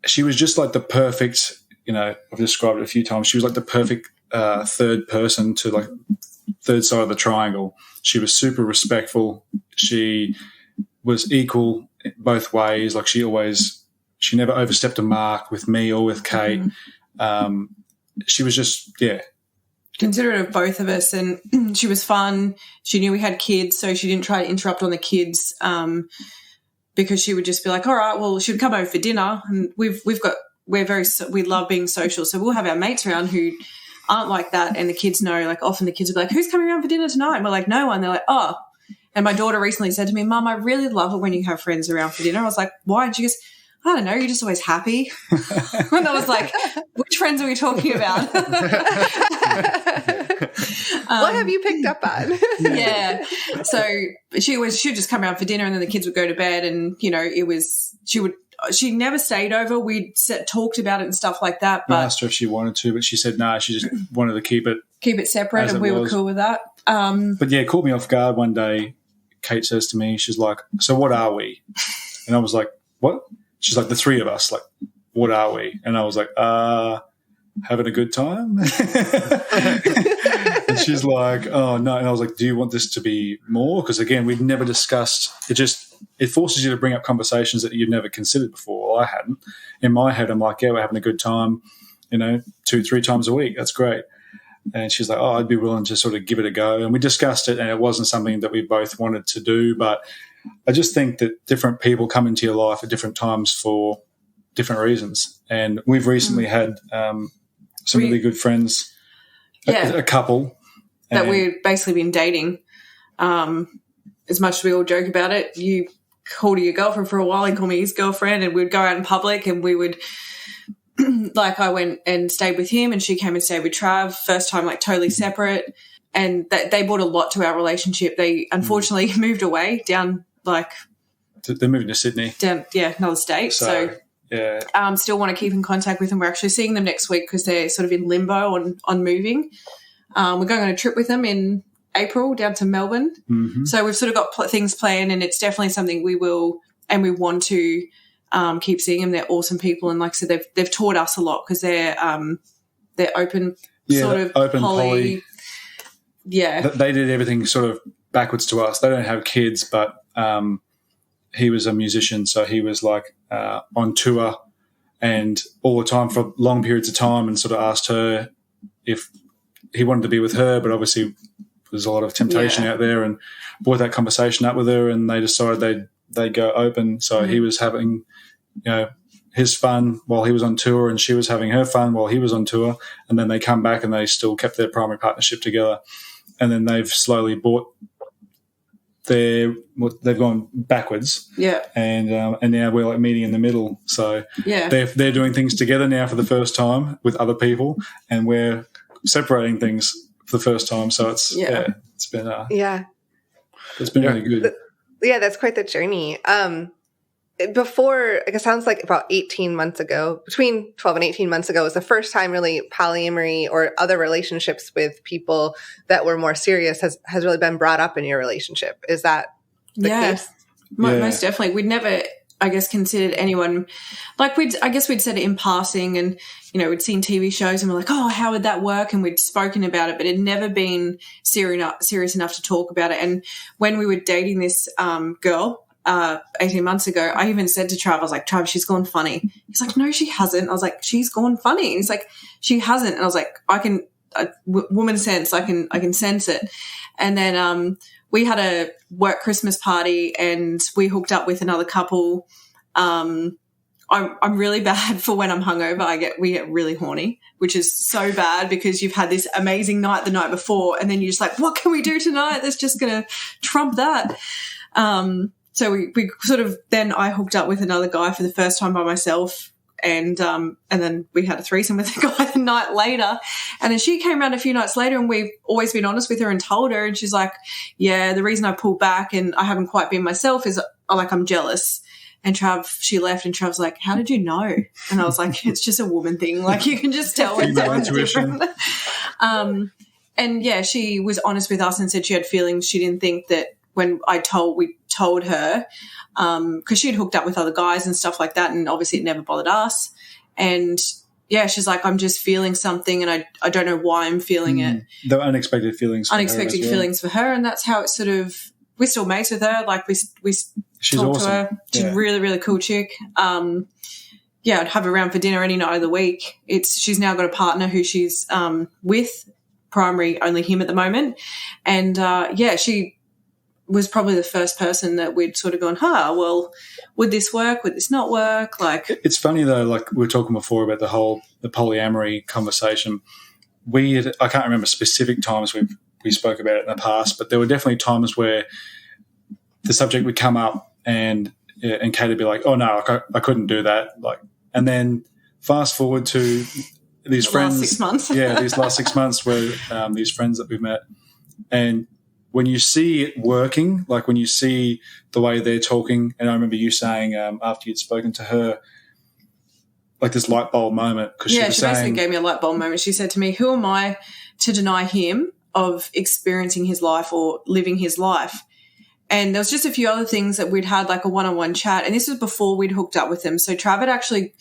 she was just like the perfect, I've described it a few times. She was like the perfect third person to like third side of the triangle. She was super respectful. She was equal both ways. Like she never overstepped a mark with me or with Kate. She was just, considerate of both of us, and she was fun. She knew we had kids, so she didn't try to interrupt on the kids because she would just be like, all right, well, she would come over for dinner, and we love being social, so we'll have our mates around who aren't like that, and the kids know, like often the kids will be like, who's coming around for dinner tonight? And we're like, no one. They're like, oh. And my daughter recently said to me, Mum, I really love it when you have friends around for dinner. I was like, why? And she goes, I don't know, you're just always happy. And I was like, which friends are we talking about? What have you picked up on? Yeah. So she would just come around for dinner, and then the kids would go to bed, and, she never stayed over. We'd talked about it and stuff like that. But I asked her if she wanted to, but she said no, she just wanted to keep it separate, and we were cool with that. But yeah, it caught me off guard one day. Kate says to me, she's like, so what are we? And I was like, what? She's like, the three of us. Like, what are we? And I was like, having a good time? And she's like, oh, no. And I was like, do you want this to be more? Because, again, we'd never discussed – it forces you to bring up conversations that you'd never considered before. Well, I hadn't. In my head, I'm like, yeah, we're having a good time, 2-3 times a week. That's great. And she's like, oh, I'd be willing to sort of give it a go. And we discussed it, and it wasn't something that we both wanted to do. But I just think that different people come into your life at different times for different reasons. And we've recently had some really good friends, a couple. That we've basically been dating. As much as we all joke about it, you called your girlfriend for a while and called me his girlfriend, and we'd go out in public, and we would – like I went and stayed with him, and she came and stayed with Trav. First time, like totally separate, and they brought a lot to our relationship. They unfortunately moved away down, like they're moving to Sydney, another state. So still want to keep in contact with them. We're actually seeing them next week because they're sort of in limbo on moving. We're going on a trip with them in April down to Melbourne. So we've sort of got things planned, and it's definitely something we will and we want to. Keep seeing them. They're awesome people, and like I said, they've taught us a lot because they're open, sort of open poly. Yeah, they did everything sort of backwards to us. They don't have kids, but he was a musician, so he was like on tour and all the time for long periods of time, and sort of asked her if he wanted to be with her, but obviously there's a lot of temptation out there, and brought that conversation up with her, and they decided they'd go open. So he was having, his fun while he was on tour, and she was having her fun while he was on tour. And then they come back and they still kept their primary partnership together. And then they've slowly they've gone backwards. Yeah. And now we're like meeting in the middle. So they're doing things together now for the first time with other people, and we're separating things for the first time. So it's been it's been really good. Yeah, that's quite the journey. Before, it sounds like about 18 months ago, between 12 and 18 months ago was the first time really polyamory or other relationships with people that were more serious has really been brought up in your relationship. Is that the case? Most definitely. We'd never, I guess, considered anyone, like we'd said it in passing, and, we'd seen TV shows and we're like, oh, how would that work? And we'd spoken about it, but it'd never been serious enough to talk about it. And when we were dating this girl 18 months ago, I even said to Trav, I was like, Trav, she's gone funny. He's like, no, she hasn't. I was like, she's gone funny. And he's like, she hasn't. And I was like, woman sense, I can sense it. And then we had a work Christmas party, and we hooked up with another couple. I'm really bad for when I'm hungover. We get really horny, which is so bad because you've had this amazing night the night before, and then you're just like, what can we do tonight that's just going to trump that? So we sort of, then I hooked up with another guy for the first time by myself. And then we had a threesome with a guy the night later. And then she came around a few nights later, and we've always been honest with her and told her. And she's like, yeah, the reason I pulled back and I haven't quite been myself is like I'm jealous. And she left, and Trav's like, how did you know? And I was like, it's just a woman thing. Like, you can just tell when someone's different. And yeah, she was honest with us and said she had feelings. She didn't think that when we told her, because she'd hooked up with other guys and stuff like that, and obviously it never bothered us. And yeah, she's like, I'm just feeling something, and I don't know why I'm feeling it. The unexpected feelings. Unexpected feelings for her, and that's how it sort of. We're still mates with her. Like we She's talk awesome. to her. She's a really, really cool chick. Yeah, I'd have her around for dinner any night of the week. She's now got a partner who she's with, primary only him at the moment, and she was probably the first person that we'd sort of gone, well, would this work? Would this not work? Like, it's funny though. Like we were talking before about the polyamory conversation. I can't remember specific times we spoke about it in the past, but there were definitely times where the subject would come up and Kate would be like, oh no, I couldn't do that. Like, and then fast forward to these friends, last 6 months. these last 6 months where these friends that we've met, and when you see it working, like when you see the way they're talking, and I remember you saying after you'd spoken to her, like this light bulb moment. She basically gave me a light bulb moment. She said to me, who am I to deny him of experiencing his life or living his life? And there was just a few other things that we'd had like a one-on-one chat, and this was before we'd hooked up with him. So Trav had actually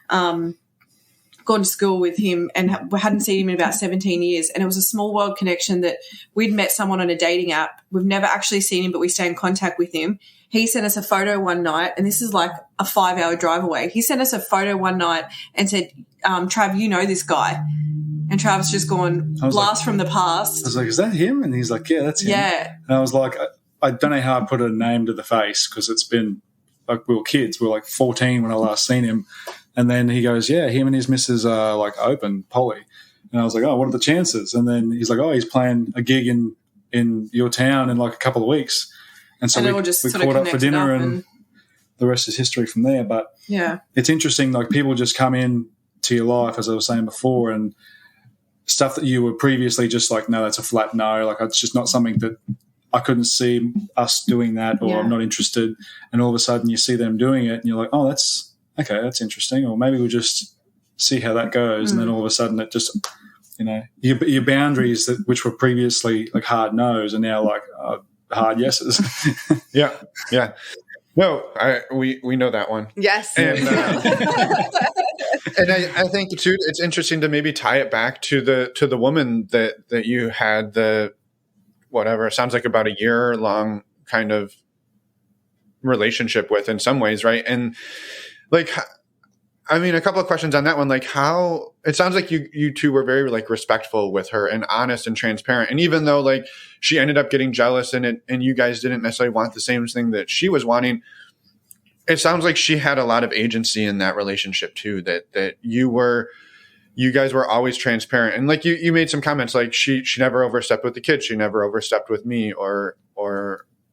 gone to school with him and hadn't seen him in about 17 years. And it was a small world connection that we'd met someone on a dating app. We've never actually seen him, but we stay in contact with him. He sent us a photo one night, and this is like a 5-hour drive away. He sent us a photo one night and said, Trav, you know this guy. And Trav's just gone, blast from the past. I was like, is that him? And he's like, yeah, that's him. Yeah. And I was like, I don't know how I put a name to the face, because it's been like we were kids. We were like 14 when I last seen him. And then he goes, yeah, him and his missus are like open, poly. And I was like, oh, what are the chances? And then he's like, oh, he's playing a gig in your town in like a couple of weeks. And so we caught up for dinner, and the rest is history from there. But yeah, it's interesting. Like people just come in to your life, as I was saying before, and stuff that you were previously just like, no, that's a flat no. Like it's just not something that I couldn't see us doing that, or I'm not interested. And all of a sudden you see them doing it and you're like, oh, that's interesting. Or maybe we'll just see how that goes. And then all of a sudden it just, your boundaries which were previously like hard no's are now like hard yeses. Yeah. Yeah. No, we know that one. Yes. And, and I think too, it's interesting to maybe tie it back to the woman that you had it sounds like about a year long kind of relationship with in some ways. Right. And like, I mean, a couple of questions on that one, like how it sounds like you two were very like respectful with her and honest and transparent. And even though like she ended up getting jealous and you guys didn't necessarily want the same thing that she was wanting, it sounds like she had a lot of agency in that relationship too, that you guys were always transparent. And like you made some comments, like she never overstepped with the kids. She never overstepped with me or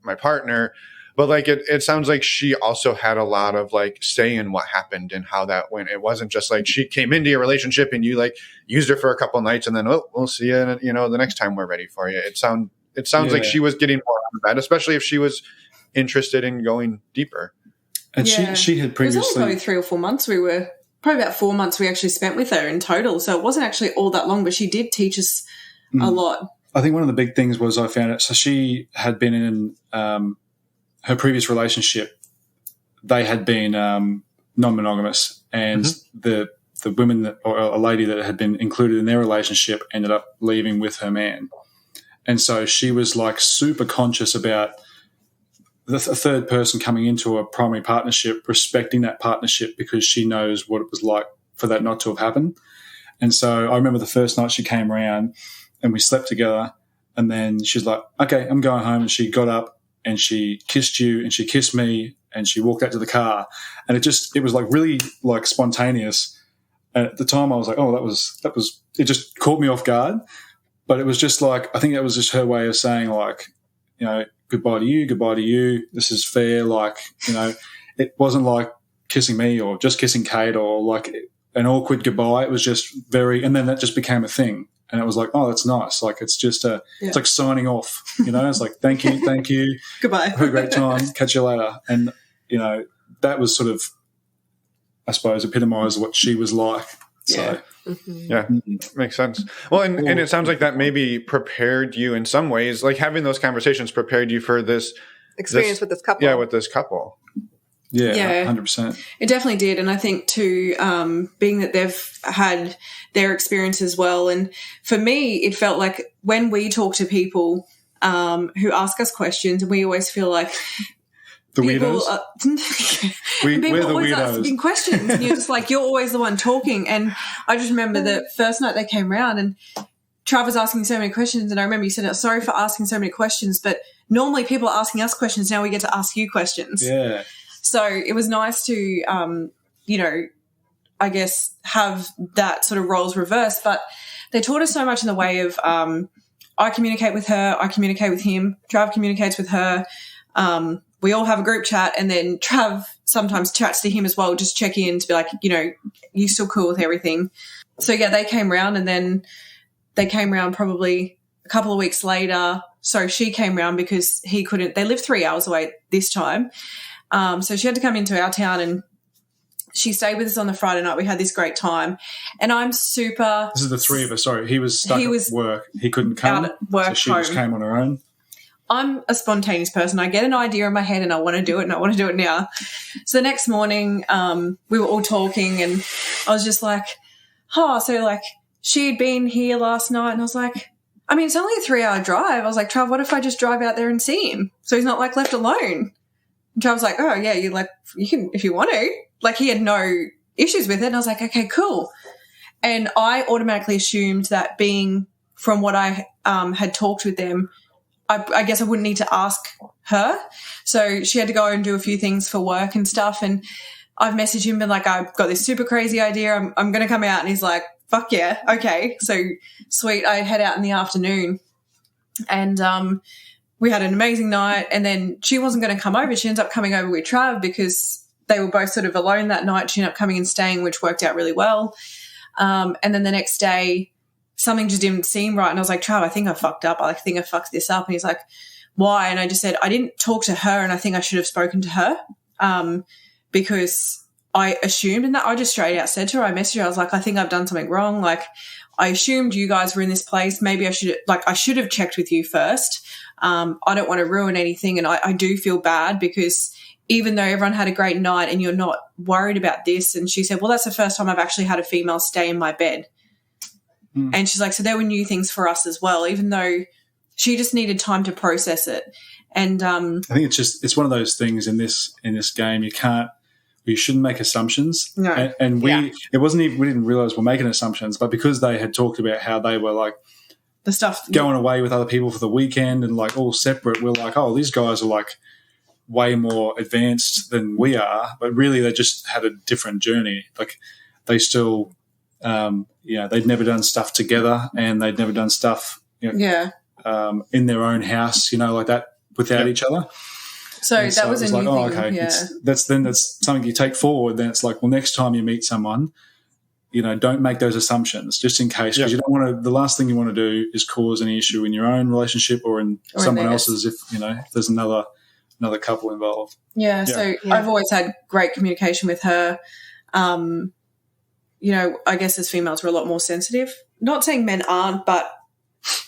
my partner. But like it sounds like she also had a lot of like say in what happened and how that went. It wasn't just like she came into your relationship and you like used her for a couple of nights and then we'll see you the next time we're ready for you. It sounds like she was getting more out of that, especially if she was interested in going deeper. And she had previously. It was only probably 3 or 4 months. Probably about 4 months we actually spent with her in total. So it wasn't actually all that long, but she did teach us a lot. I think one of the big things was I found it. So she had been in her previous relationship. They had been non-monogamous, and the women or a lady that had been included in their relationship ended up leaving with her man. And so she was like super conscious about the third person coming into a primary partnership, respecting that partnership because she knows what it was like for that not to have happened. And so I remember the first night she came around and we slept together, and then she's like, okay, I'm going home. And she got up and she kissed you and she kissed me and she walked out to the car. And it was like really like spontaneous. And at the time I was like, oh, that was, it just caught me off guard. But it was just like, I think that was just her way of saying like, because goodbye to you, goodbye to you. This is fair. Like, it wasn't like kissing me or just kissing Kate or like an awkward goodbye. It was just and then that just became a thing. And it was like, oh, that's nice. Like, it's just it's like signing off, it's like, thank you. Goodbye. Have a great time. Catch you later. And, that was sort of, I suppose, epitomised what she was like. So, yeah, makes sense. Well, and it sounds like that maybe prepared you in some ways, like having those conversations prepared you for this experience with this couple. Yeah, with this couple. Yeah, 100%. It definitely did. And I think too, being that they've had their experience as well. And for me, it felt like when we talk to people who ask us questions, and we always feel like the people weirdos. people we're the always weirdos. asking questions, and you're just like, you're always the one talking. And I just remember the first night they came around, and Trav was asking so many questions, and I remember you said, sorry for asking so many questions, but normally people are asking us questions. Now we get to ask you questions. Yeah. So it was nice to, I guess have that sort of roles reversed. But they taught us so much in the way of I communicate with her, I communicate with him, Trav communicates with her. We all have a group chat, and then Trav sometimes chats to him as well, just check in to be like, you still cool with everything. So, yeah, they came round, and then they came round probably a couple of weeks later. So she came round because he couldn't – they lived 3 hours away this time. So she had to come into our town, and she stayed with us on the Friday night. We had this great time, and I'm super – This is the three of us. Sorry, he was stuck at work. He couldn't come. Out at work, so she home. just came on her own. I'm a spontaneous person. I get an idea in my head and I want to do it, and I want to do it now. So the next morning, we were all talking, and I was just like, she had been here last night, and I was like, I mean, it's only a 3-hour drive. I was like, Trav, what if I just drive out there and see him? So he's not like left alone. And Trav was like, oh yeah, you can, if you want to. Like, he had no issues with it. And I was like, okay, cool. And I automatically assumed that being from what I had talked with them, I guess I wouldn't need to ask her. So she had to go and do a few things for work and stuff. And I've messaged him and like, I've got this super crazy idea. I'm going to come out. And he's like, fuck yeah. Okay. So sweet. I head out in the afternoon, and we had an amazing night. And then she wasn't going to come over. She ended up coming over with Trav because they were both sort of alone that night. She ended up coming and staying, which worked out really well. And then the next day, something just didn't seem right. And I was like, Trav, I think I fucked up. I think I fucked this up. And he's like, why? And I just said, I didn't talk to her, and I think I should have spoken to her because I assumed, and that I just straight out said to her, I messaged her, I was like, I think I've done something wrong. Like, I assumed you guys were in this place. Maybe I should have checked with you first. I don't want to ruin anything. And I do feel bad because even though everyone had a great night and you're not worried about this. And she said, well, that's the first time I've actually had a female stay in my bed. And she's like, so there were new things for us as well, even though she just needed time to process it. And I think it's one of those things in this game. You shouldn't make assumptions. No. And we didn't realize we're making assumptions, but because they had talked about how they were like the stuff going away with other people for the weekend and like all separate, we're like, oh, these guys are like way more advanced than we are, but really they just had a different journey. Like they still, they'd never done stuff together, and they'd never done stuff, in their own house, like that without each other. So and that was a new thing. Okay, yeah. That's something you take forward. Then it's like, well, next time you meet someone, don't make those assumptions just in case, because you don't want to. The last thing you want to do is cause any issue in your own relationship or in someone else's. If there's another couple involved. Yeah. So I've always had great communication with her. I guess as females we're a lot more sensitive. Not saying men aren't, but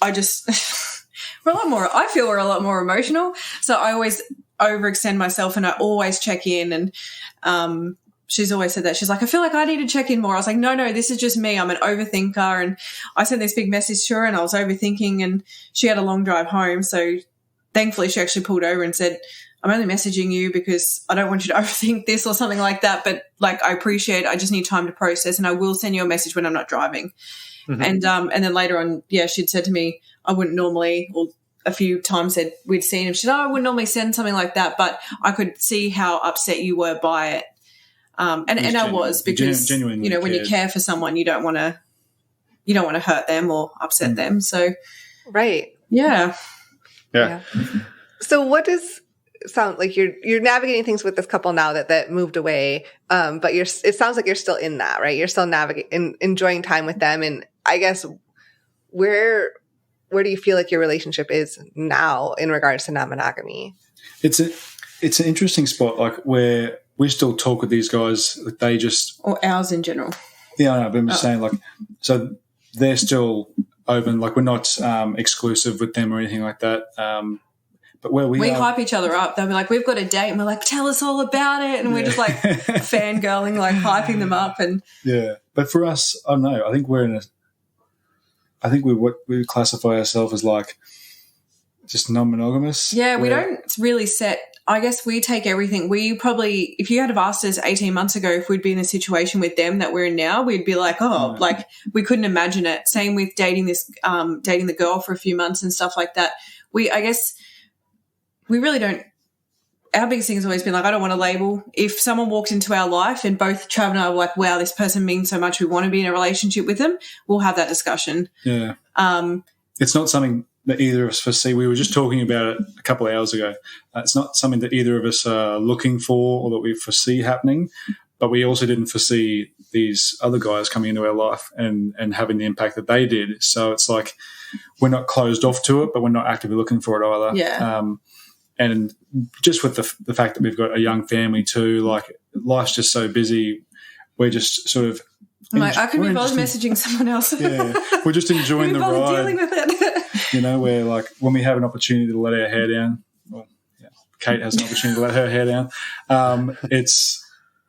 I just I feel we're a lot more emotional. So I always overextend myself, and I always check in. And she's always said that. She's like, I feel like I need to check in more. I was like, no, this is just me. I'm an overthinker. And I sent this big message to her, and I was overthinking, and she had a long drive home. So thankfully she actually pulled over and said, I'm only messaging you because I don't want you to overthink this or something like that. But like, I appreciate it. I just need time to process, and I will send you a message when I'm not driving. Mm-hmm. And then later on, she'd said to me, I wouldn't normally, or a few times that we'd seen him, she said, I wouldn't normally send something like that, but I could see how upset you were by it. And I was, because, when you care for someone, you don't want to hurt them or upset them. So, right. Yeah. So what does sound like you're navigating things with this couple now that moved away, but it sounds like you're still in that, right? You're still enjoying time with them, and I guess where do you feel like your relationship is now in regards to non-monogamy? It's an interesting spot, like where we still talk with these guys. Like they just or ours in general. Yeah, I know, but I'm just saying, like, so they're still open. Like we're not exclusive with them or anything like that. But where we hype each other up. They'll be like, we've got a date, and we're like, tell us all about it, and we're just like fangirling, like hyping them up, and But for us, I don't know. I think we classify ourselves as like just non-monogamous. Yeah, we don't really set. I guess we take everything. We probably, if you had have asked us 18 months ago if we'd be in a situation with them that we're in now, we'd be like, like we couldn't imagine it. Same with dating the girl for a few months and stuff like that. I guess we really don't. Our biggest thing has always been like, I don't want to label. If someone walked into our life and both Trav and I were like, wow, this person means so much, we want to be in a relationship with them, we'll have that discussion. Yeah. It's not something that either of us foresee. We were just talking about it a couple of hours ago. It's not something that either of us are looking for or that we foresee happening, but we also didn't foresee these other guys coming into our life and having the impact that they did. So it's like we're not closed off to it, but we're not actively looking for it either. Yeah. And just with the fact that we've got a young family too, like life's just so busy, we're just sort of I could be bothered messaging someone else. Yeah, we're just enjoying the ride. Dealing with it. You know, where like when we have an opportunity to let our hair down, Kate has an opportunity to let her hair down.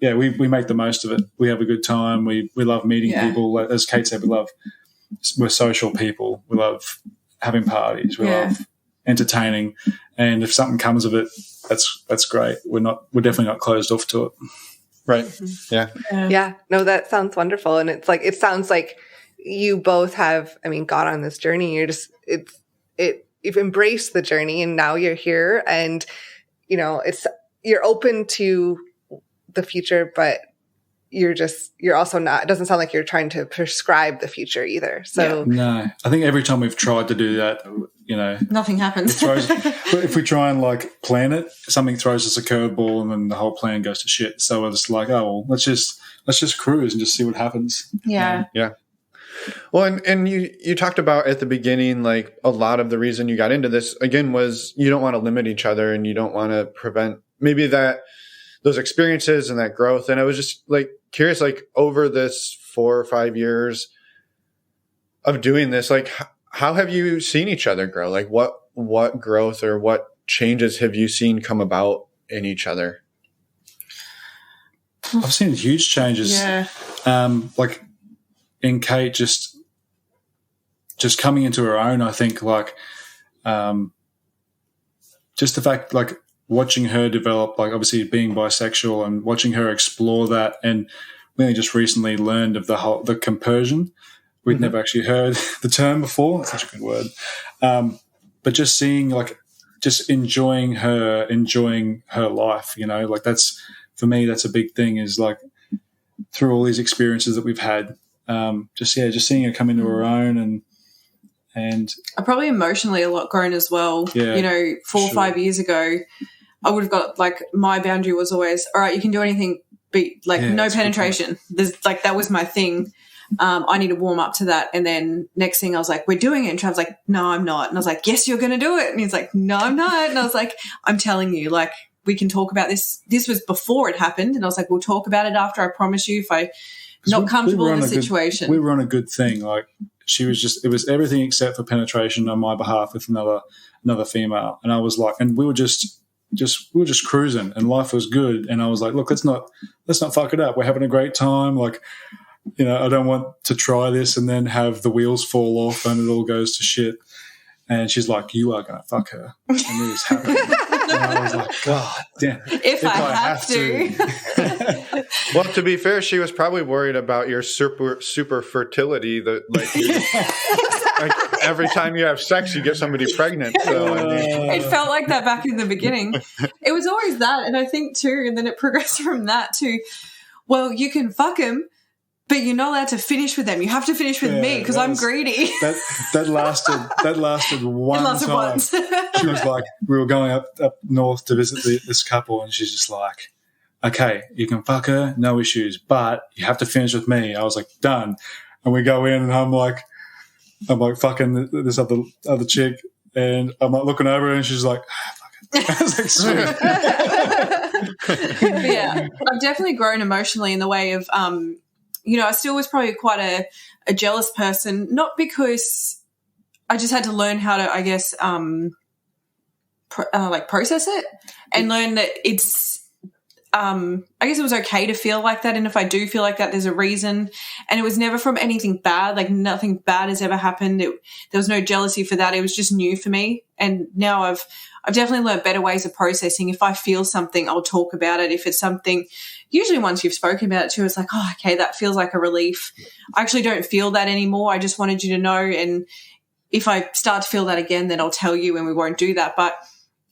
We make the most of it. We have a good time. We love meeting people. As Kate said, we're social people. We love having parties. We love entertaining, and if something comes of it, that's great. We're definitely not closed off to it. Right. Mm-hmm. Yeah. No, that sounds wonderful. And it sounds like you both have, gone on this journey. You've embraced the journey, and now you're here, and, you're open to the future, but you're also not, it doesn't sound like you're trying to prescribe the future either. So no, I think every time we've tried to do that, nothing happens. But if we try and like plan it, something throws us a curveball and then the whole plan goes to shit. So we're just like, let's just cruise and just see what happens. Yeah. Yeah. Well, and you talked about at the beginning, like a lot of the reason you got into this again was you don't want to limit each other and you don't want to prevent maybe those experiences and that growth. And I was just like curious, like over this 4 or 5 years of doing this, like how have you seen each other grow? Like what growth or what changes have you seen come about in each other? I've seen huge changes. Yeah. Like in Kate just coming into her own, I think like just the fact like watching her develop, like obviously being bisexual and watching her explore that. And we only just recently learned of the compersion. We'd never actually heard the term before. It's such a good word. But just seeing just enjoying her life, like that's, for me, that's a big thing is like through all these experiences that we've had, just seeing her come into her own and I'm probably emotionally a lot grown as well. Yeah, 4 or 5 years ago, I would have got like my boundary was always, all right, you can do anything, but like no penetration. There's like, that was my thing. I need to warm up to that. And then next thing I was like, we're doing it. And Trav's like, no, I'm not. And I was like, yes, you're going to do it. And he's like, no, I'm not. And I was like, I'm telling you, like, we can talk about this. This was before it happened. And I was like, we'll talk about it after. I promise you, if I'm not comfortable in the situation. We were on a good thing. Like it was everything except for penetration on my behalf with another female. And I was like, and we were just cruising and life was good. And I was like, look, let's not fuck it up. We're having a great time. Like, I don't want to try this and then have the wheels fall off and it all goes to shit. And she's like, you are going to fuck her. And it was happening. And I was like, God damn. If I have to. Well, to be fair, she was probably worried about your super fertility that like every time you have sex, you get somebody pregnant. So it felt like that back in the beginning. It was always that. And I think too, and then it progressed from that to, well, you can fuck him, but you're not allowed to finish with them. You have to finish with me because I'm greedy. That lasted one time. Once. She was like, we were going up north to visit this couple, and she's just like, okay, you can fuck her, no issues, but you have to finish with me. I was like, done. And we go in, and I'm like fucking this other chick, and I'm like looking over her, and she's like, fuck it. I was like, sweet. Yeah, I've definitely grown emotionally in the way of, I still was probably quite a jealous person, not because I just had to learn how to, I guess, process it and learn that it's, I guess it was okay to feel like that. And if I do feel like that, there's a reason. And it was never from anything bad. Like nothing bad has ever happened. There was no jealousy for that. It was just new for me. And now I've definitely learned better ways of processing. If I feel something, I'll talk about it. If it's something, usually once you've spoken about it too, it's like, oh, okay, that feels like a relief. I actually don't feel that anymore. I just wanted you to know. And if I start to feel that again, then I'll tell you and we won't do that. But,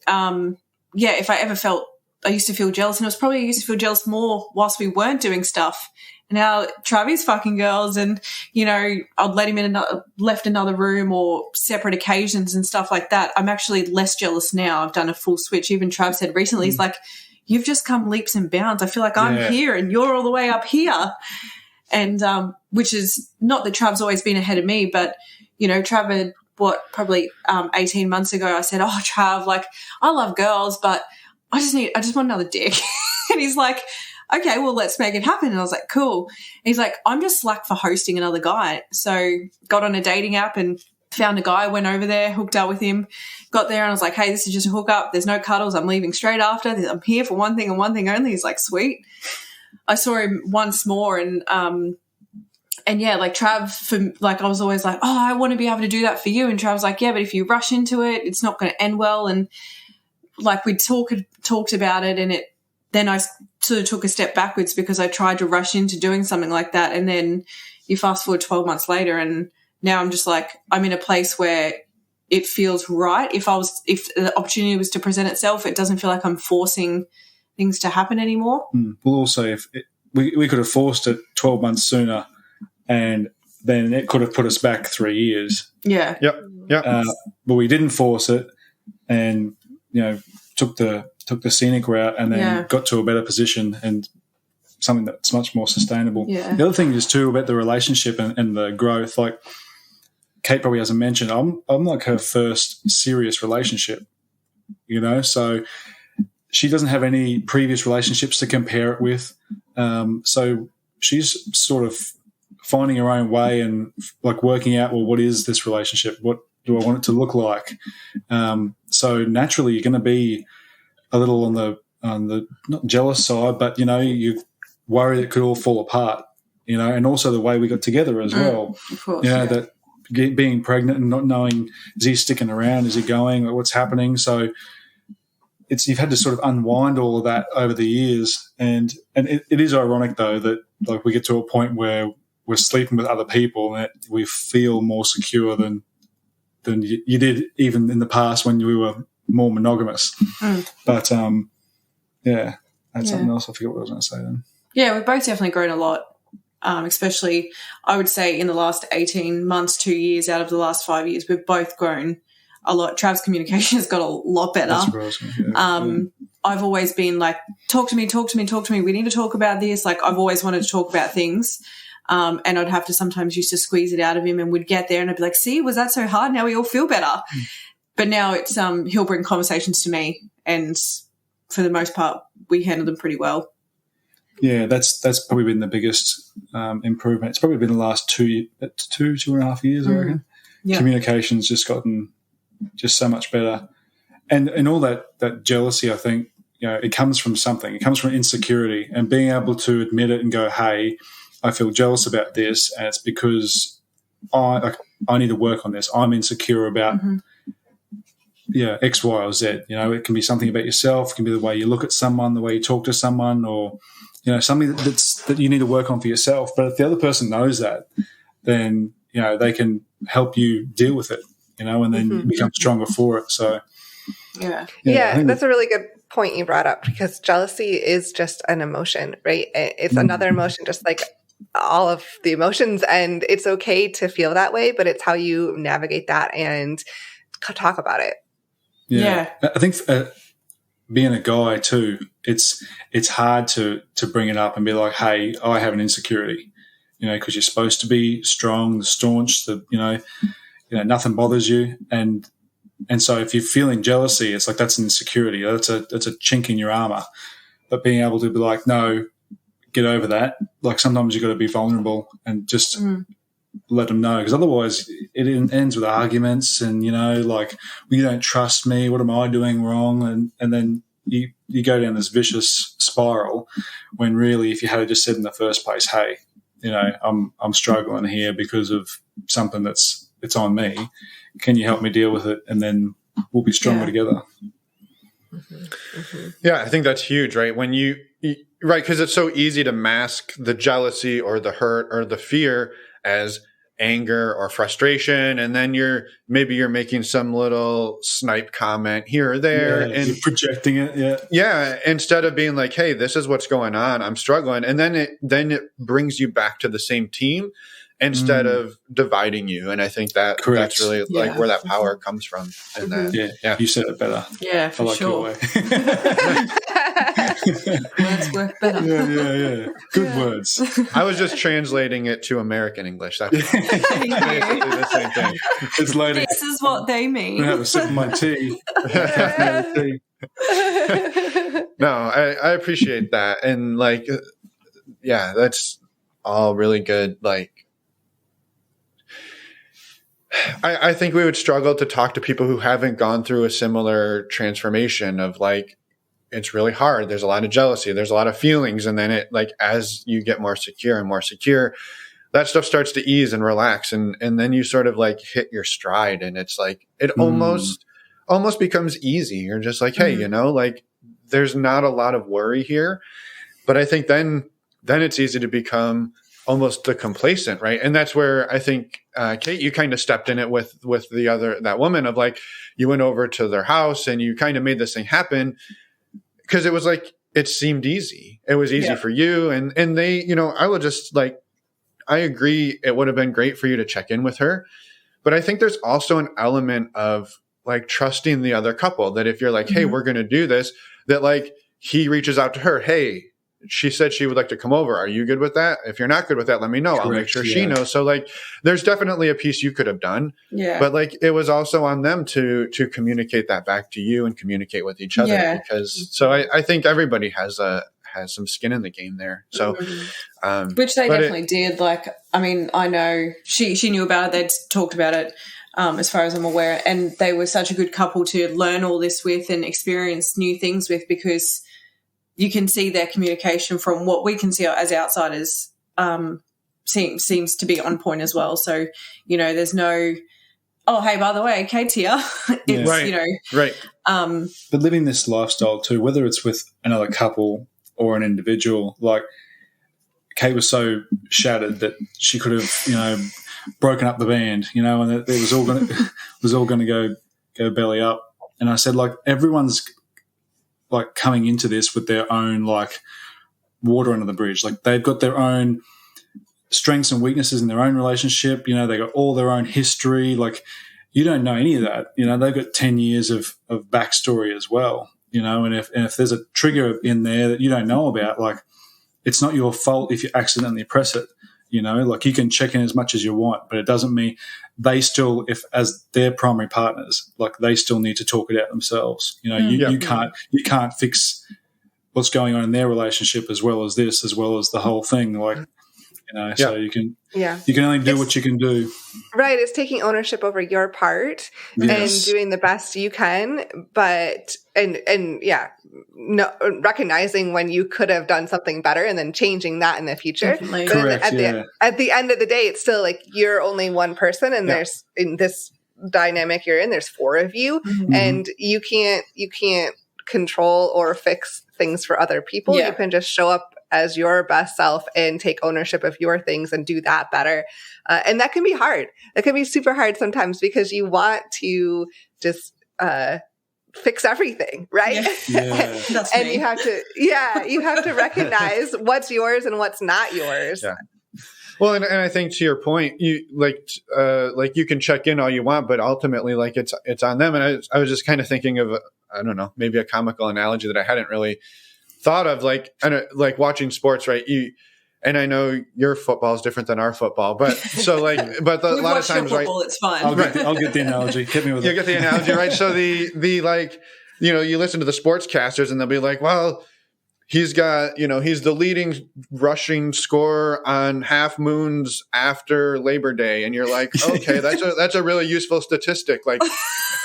if I ever felt, I used to feel jealous, and it was probably I used to feel jealous more whilst we weren't doing stuff. And now Travis fucking girls, and I'd let him in left another room or separate occasions and stuff like that. I'm actually less jealous now. I've done a full switch. Even Trav said recently, he's like, "You've just come leaps and bounds. I feel like I'm here and you're all the way up here." And which is not that Trav's always been ahead of me, but Trav had probably 18 months ago. I said, "Oh, Trav, like I love girls, but I just want another dick." And he's like, "Okay, well, let's make it happen." And I was like, "Cool." And he's like, "I'm just slack for hosting another guy." So got on a dating app and found a guy, went over there, hooked up with him, got there, and I was like, "Hey, this is just a hookup. There's no cuddles. I'm leaving straight after. I'm here for one thing and one thing only." He's like, "Sweet." I saw him once more, and like Trav, I was always like, "Oh, I want to be able to do that for you." And Trav was like, "Yeah, but if you rush into it, it's not going to end well." And like we talked about it, and then I sort of took a step backwards because I tried to rush into doing something like that. And then you fast forward 12 months later, and now I'm just like, I'm in a place where it feels right. If the opportunity was to present itself, it doesn't feel like I'm forcing things to happen anymore. Well, also, we could have forced it 12 months sooner, and then it could have put us back 3 years. Yeah. Yep. But we didn't force it, and took the scenic route, and then got to a better position and something that's much more sustainable. Yeah. The other thing is too about the relationship and the growth. Like Kate probably hasn't mentioned, I'm like her first serious relationship. So she doesn't have any previous relationships to compare it with. So she's sort of finding her own way and like working out, well, what is this relationship? What do I want it to look like? So naturally you're going to be a little on the not jealous side, but you worry it could all fall apart, and also the way we got together as well. Of course, that being pregnant and not knowing, is he sticking around? Is he going? What's happening? So you've had to sort of unwind all of that over the years, and it is ironic though that like we get to a point where we're sleeping with other people and we feel more secure than you did even in the past when we were more monogamous. But that's something else. I forget what I was going to say then. Yeah, we've both definitely grown a lot, especially I would say in the last 18 months, 2 years out of the last 5 years, we've both grown a lot. Trav's communication has got a lot better. That's gross. I've always been like, talk to me. We need to talk about this. Like I've always wanted to talk about things. And I'd have to sometimes used to squeeze it out of him, and we'd get there and I'd be like, "See, was that so hard? Now we all feel better." But now it's he'll bring conversations to me, and for the most part we handle them pretty well. Yeah, that's probably been the biggest improvement. It's probably been the last 2.5 years, I reckon. Yeah. Communication's just gotten just so much better. And all that jealousy, I think, it comes from something. It comes from insecurity, and being able to admit it and go, "Hey, I feel jealous about this, and it's because I need to work on this. I'm insecure about X, Y, or Z." It can be something about yourself. It can be the way you look at someone, the way you talk to someone, or something that you need to work on for yourself. But if the other person knows that, then they can help you deal with it. And then you become stronger for it. So yeah, that's a really good point you brought up, because jealousy is just an emotion, right? It's another emotion, just like all of the emotions, and it's okay to feel that way, but it's how you navigate that and talk about it. Yeah. I think being a guy too, it's hard to bring it up and be like, hey, I have an insecurity, because you're supposed to be strong, staunch, nothing bothers you. And so if you're feeling jealousy, it's like, that's an insecurity. That's a chink in your armor. But being able to be like, no, get over that. Like, sometimes you've got to be vulnerable and just let them know, because otherwise it ends with arguments and, like, you don't trust me. What am I doing wrong? And then you go down this vicious spiral when really, if you had just said in the first place, hey, I'm struggling here because of something it's on me. Can you help me deal with it? And then we'll be stronger together. Yeah, I think that's huge, right? When right, because it's so easy to mask the jealousy or the hurt or the fear as anger or frustration, and then you're making some little snipe comment here or there, and you're projecting it. Yeah, instead of being like, hey, this is what's going on, I'm struggling, and then it brings you back to the same team instead of dividing you. And I think that's really like where that power comes from. And you said it better. Yeah, for sure. Words work better. Yeah. Good words. I was just translating it to American English. That's basically the same thing. It's later. This is what they mean. I have a sip of my tea. No, I appreciate that. And like, that's all really good. Like, I think we would struggle to talk to people who haven't gone through a similar transformation of like, it's really hard. There's a lot of jealousy. There's a lot of feelings. And then it, like, as you get more secure, that stuff starts to ease and relax. And then you sort of like hit your stride, and it's like, it almost becomes easy. You're just like, hey, like, there's not a lot of worry here. But I think then it's easy to become almost the complacent, right? And that's where I think, Kate, you kind of stepped in it with that woman of like, you went over to their house and you kind of made this thing happen because it was like, it seemed easy. It was easy for you. And they, I would just like, I agree. It would have been great for you to check in with her. But I think there's also an element of like trusting the other couple, that if you're like, hey, we're going to do this, that like he reaches out to her, hey, she said she would like to come over. Are you good with that? If you're not good with that, let me know. I'll make sure she knows. So like, there's definitely a piece you could have done. Yeah. But like, it was also on them to communicate that back to you and communicate with each other. Yeah. Because so I think everybody has some skin in the game there. So, which they definitely did. Like, I mean, I know she knew about it. They'd talked about it, as far as I'm aware, and they were such a good couple to learn all this with and experience new things with, because you can see their communication from what we can see as outsiders seems to be on point as well. So, there's no, oh, hey, by the way, Kate's here. It's, right. But living this lifestyle too, whether it's with another couple or an individual, like Kate was so shattered that she could have, broken up the band, and it was all going to go belly up. And I said, like, everyone's like coming into this with their own like water under the bridge. Like, they've got their own strengths and weaknesses in their own relationship. They got all their own history. Like, you don't know any of that. They've got 10 years of backstory as well. And if there's a trigger in there that you don't know about, like, it's not your fault if you accidentally press it. Like, you can check in as much as you want, but it doesn't mean they still, if as their primary partners, like, they still need to talk it out themselves. You can't fix what's going on in their relationship as well as the whole thing. Like, so you can only do what you can do. Right. It's taking ownership over your part and doing the best you can, but recognizing when you could have done something better and then changing that in the future. But correct, at the end of the day, it's still like you're only one person, and there's in this dynamic you're in, there's four of you, and you can't control or fix things for other people. You can just show up as your best self and take ownership of your things and do that better. And that can be hard. That can be super hard sometimes, because you want to just fix everything, right? That's and me. you have to recognize what's yours and what's not yours. Well, and I think to your point, you you can check in all you want, but ultimately, like it's on them. And I was just kind of thinking of, I don't know, maybe a comical analogy that I hadn't really thought of, like watching sports, right? And I know your football is different than our football, but so like, but a lot of times, football, right? It's fine. I'll get the analogy. Hit me with it. You get the analogy, right? So the like, you listen to the sportscasters and they'll be like, well, he's got, he's the leading rushing scorer on half moons after Labor Day. And you're like, okay, that's a really useful statistic. Like,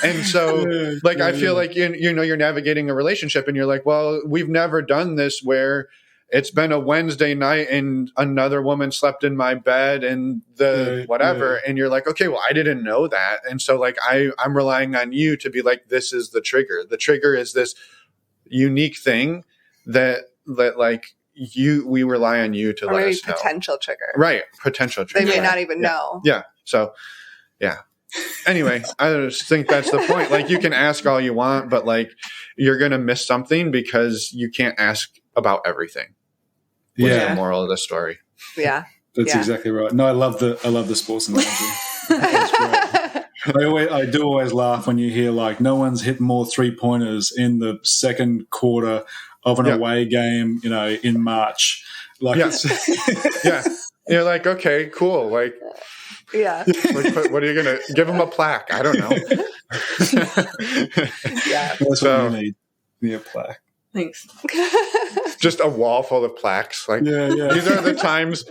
and so like, I feel like, you're navigating a relationship and you're like, well, we've never done this where it's been a Wednesday night and another woman slept in my bed and whatever. And you're like, okay, well, I didn't know that. And so like, I'm relying on you to be like, this is the trigger. The trigger is this unique thing that like we rely on you to let us know. Potential trigger. Right. Potential trigger. They may not even know. Yeah. So, yeah. Anyway, I just think that's the point. Like, you can ask all you want, but like, you're going to miss something because you can't ask about everything. Yeah. The moral of the story. Yeah. That's exactly right. No, I love the sports analogy. That's great. I do always laugh when you hear like no one's hit more 3-pointers in the second quarter of an away game, in March. Like, yeah. You're like, okay, cool. Like, yeah. Like, what are you gonna give them a plaque? I don't know. Yeah. That's what you need. Yeah, plaque. Thanks. Just a wall full of plaques. Like, these are the times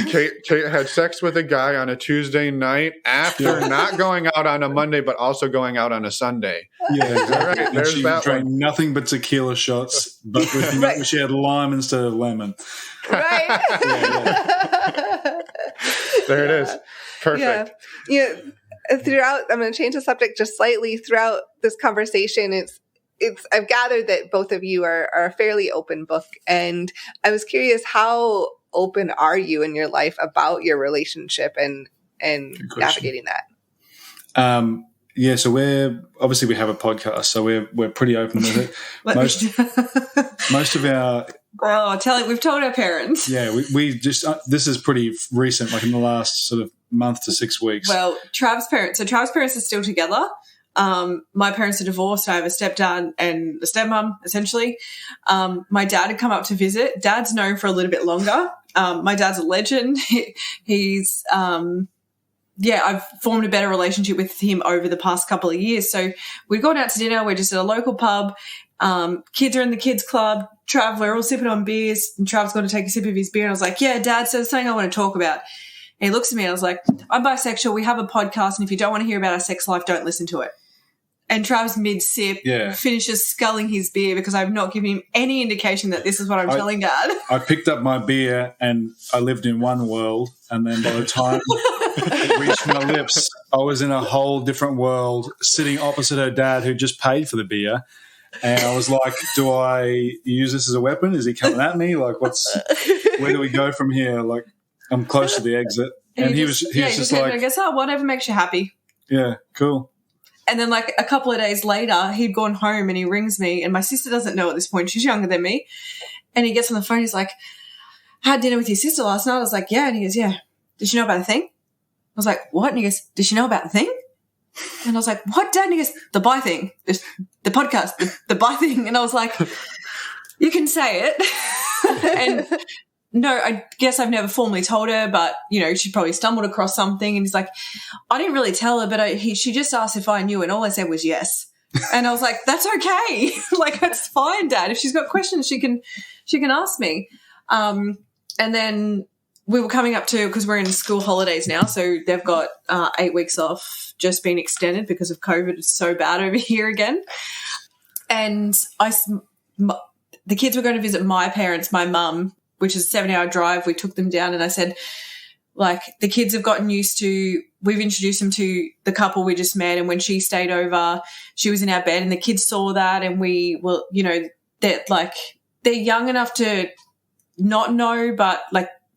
Kate had sex with a guy on a Tuesday night after not going out on a Monday, but also going out on a Sunday. Yeah, exactly. Right, there's she that drank one. Nothing but tequila shots, but she had lime instead of lemon. Right. There it is. Perfect. Yeah. Throughout, I'm going to change the subject just slightly. Throughout this conversation, I've gathered that both of you are a fairly open book, and I was curious, how open are you in your life about your relationship and navigating that? Yeah, so we have a podcast, so we're pretty open with it. Most of our we've told our parents. Yeah, we just this is pretty recent, like in the last sort of month to 6 weeks. Well, Trav's parents are still together. My parents are divorced. I have a stepdad and a stepmom, essentially. My dad had come up to visit. Dad's known for a little bit longer. My dad's a legend. He's I've formed a better relationship with him over the past couple of years. So we've gone out to dinner. We're just at a local pub. Kids are in the kids club. Trav, we're all sipping on beers, and Trav's going to take a sip of his beer. And I was like, yeah, Dad, so there's something I want to talk about. And he looks at me and I was like, I'm bisexual. We have a podcast. And if you don't want to hear about our sex life, don't listen to it. And Trav's mid-sip finishes sculling his beer because I've not given him any indication that this is what I'm telling Dad. I picked up my beer and I lived in one world, and then by the time it reached my lips, I was in a whole different world sitting opposite her dad who just paid for the beer. And I was like, do I use this as a weapon? Is he coming at me? Like, where do we go from here? Like, I'm close to the exit. And he was just like, I guess, whatever makes you happy. Yeah, cool. And then like a couple of days later, he'd gone home and he rings me, and my sister doesn't know at this point. She's younger than me. And he gets on the phone. He's like, I had dinner with your sister last night. I was like, yeah. And he goes, yeah. Did she know about the thing? I was like, what? And he goes, did she know about the thing? And I was like, what, Dad? And he goes, the bi thing, the podcast, the bi thing. And I was like, you can say it. And no, I guess I've never formally told her, but, she probably stumbled across something. And he's like, I didn't really tell her, but she just asked if I knew, and all I said was yes. And I was like, that's okay. Like, that's fine, Dad. If she's got questions, she can ask me. And then we were coming up to, because we're in school holidays now, so they've got 8 weeks off, just been extended because of COVID. It's so bad over here again. And the kids were going to visit my parents, my mum, which is a 7-hour drive. We took them down, and I said, like, the kids have gotten used to, we've introduced them to the couple we just met, and when she stayed over, she was in our bed, and the kids saw that, and we were, they're young enough to not know, but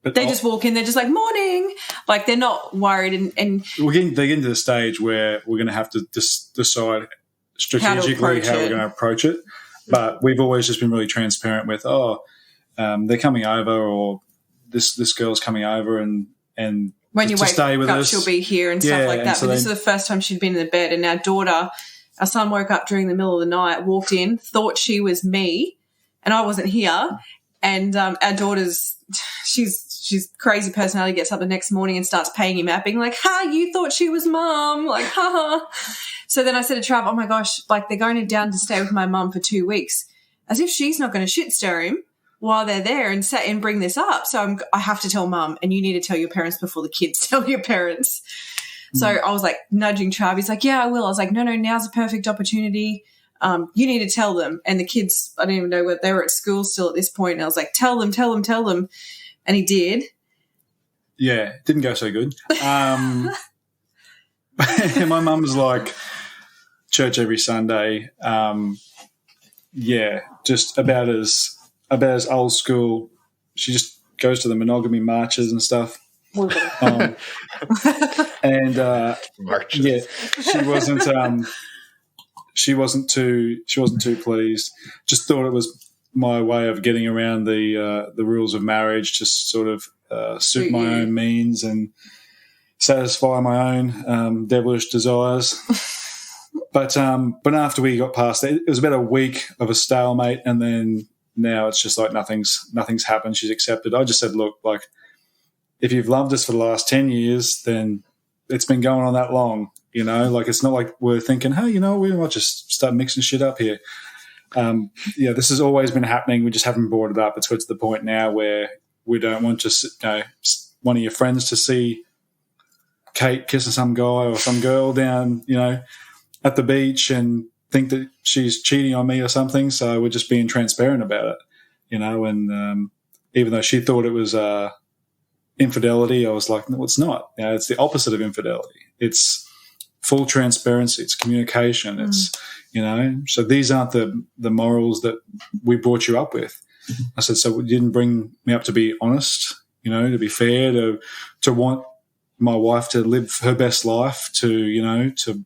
they just walk in, they're just like, morning. Like, they're not worried. And they're getting to the stage where we're going to have to decide strategically how we're going to approach it. But we've always just been really transparent with, they're coming over, or this girl's coming over, and and when you to wake stay with up, us. she'll be here and stuff like that. So but this is the first time she'd been in the bed, and our son woke up during the middle of the night, walked in, thought she was me, and I wasn't here. And our daughter's, she's crazy personality, gets up the next morning and starts paying him out, being like, "Ha, you thought she was mum," like, ha ha. So then I said to Trav, "Oh my gosh, like they're going down to stay with my mum for 2 weeks, as if she's not going to shit stir him while they're there and bring this up. So I have to tell mum, and you need to tell your parents before the kids tell your parents." So I was like nudging Trav. He's like, "Yeah, I will." I was like, no, now's a perfect opportunity. You need to tell them. And the kids, I don't even know what they were at school still at this point. And I was like, tell them. And he did. Yeah, didn't go so good. My mum's like church every Sunday. Just about as old school. She just goes to the monogamy marches and stuff. And marches. Yeah, she wasn't too pleased. Just thought it was my way of getting around the rules of marriage, just sort of suit my own means and satisfy my own devilish desires. But after we got past it was about a week of a stalemate, and then now it's just like nothing's happened. She's accepted. I just said, look, like, if you've loved us for the last 10 years, then it's been going on that long, you know? Like, it's not like we're thinking, hey, you know, we might just start mixing shit up here. This has always been happening. We just haven't brought it up. It's got to the point now where we don't want one of your friends to see Kate kissing some guy or some girl down, you know, at the beach and think that she's cheating on me or something. So we're just being transparent about it, you know, and even though she thought it was infidelity, I was like, no, it's not. You know, it's the opposite of infidelity. It's full transparency. It's communication. It's, you know, so these aren't the morals that we brought you up with. I said, so you didn't bring me up to be honest, you know, to be fair, to want my wife to live her best life, to, you know, to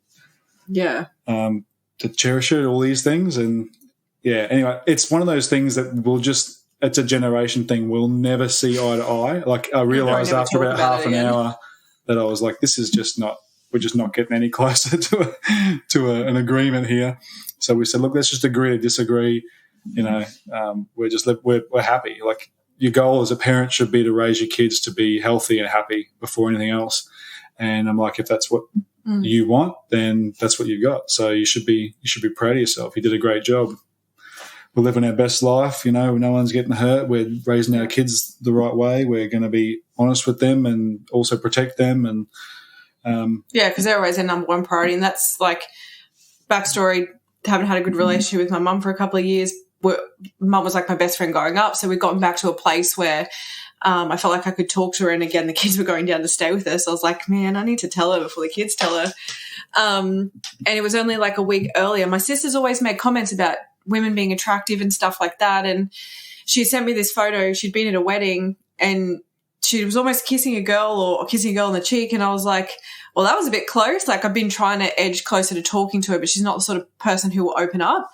cherish it, all these things. And yeah, anyway, it's one of those things that it's a generation thing. We'll never see eye to eye. Like, I realised after about half an hour that I was like, this is just not, we're just not getting any closer to an agreement here. So we said, look, let's just agree to disagree. You know, we're happy. Like, your goal as a parent should be to raise your kids to be healthy and happy before anything else. And I'm like, if that's what you want, then that's what you've got. So you should be proud of yourself. You did a great job. We're living our best life. You know, no one's getting hurt. We're raising our kids the right way. We're going to be honest with them and also protect them. And because they're always our number one priority. And that's like backstory. Haven't had a good relationship with my mum for a couple of years. Mum was like my best friend growing up. So we'd gotten back to a place where I felt like I could talk to her. And again, the kids were going down to stay with her. So I was like, man, I need to tell her before the kids tell her. And it was only like a week earlier. My sister's always made comments about women being attractive and stuff like that. And she sent me this photo. She'd been at a wedding and she was almost kissing a girl on the cheek. And I was like, well, that was a bit close. Like, I've been trying to edge closer to talking to her, but she's not the sort of person who will open up.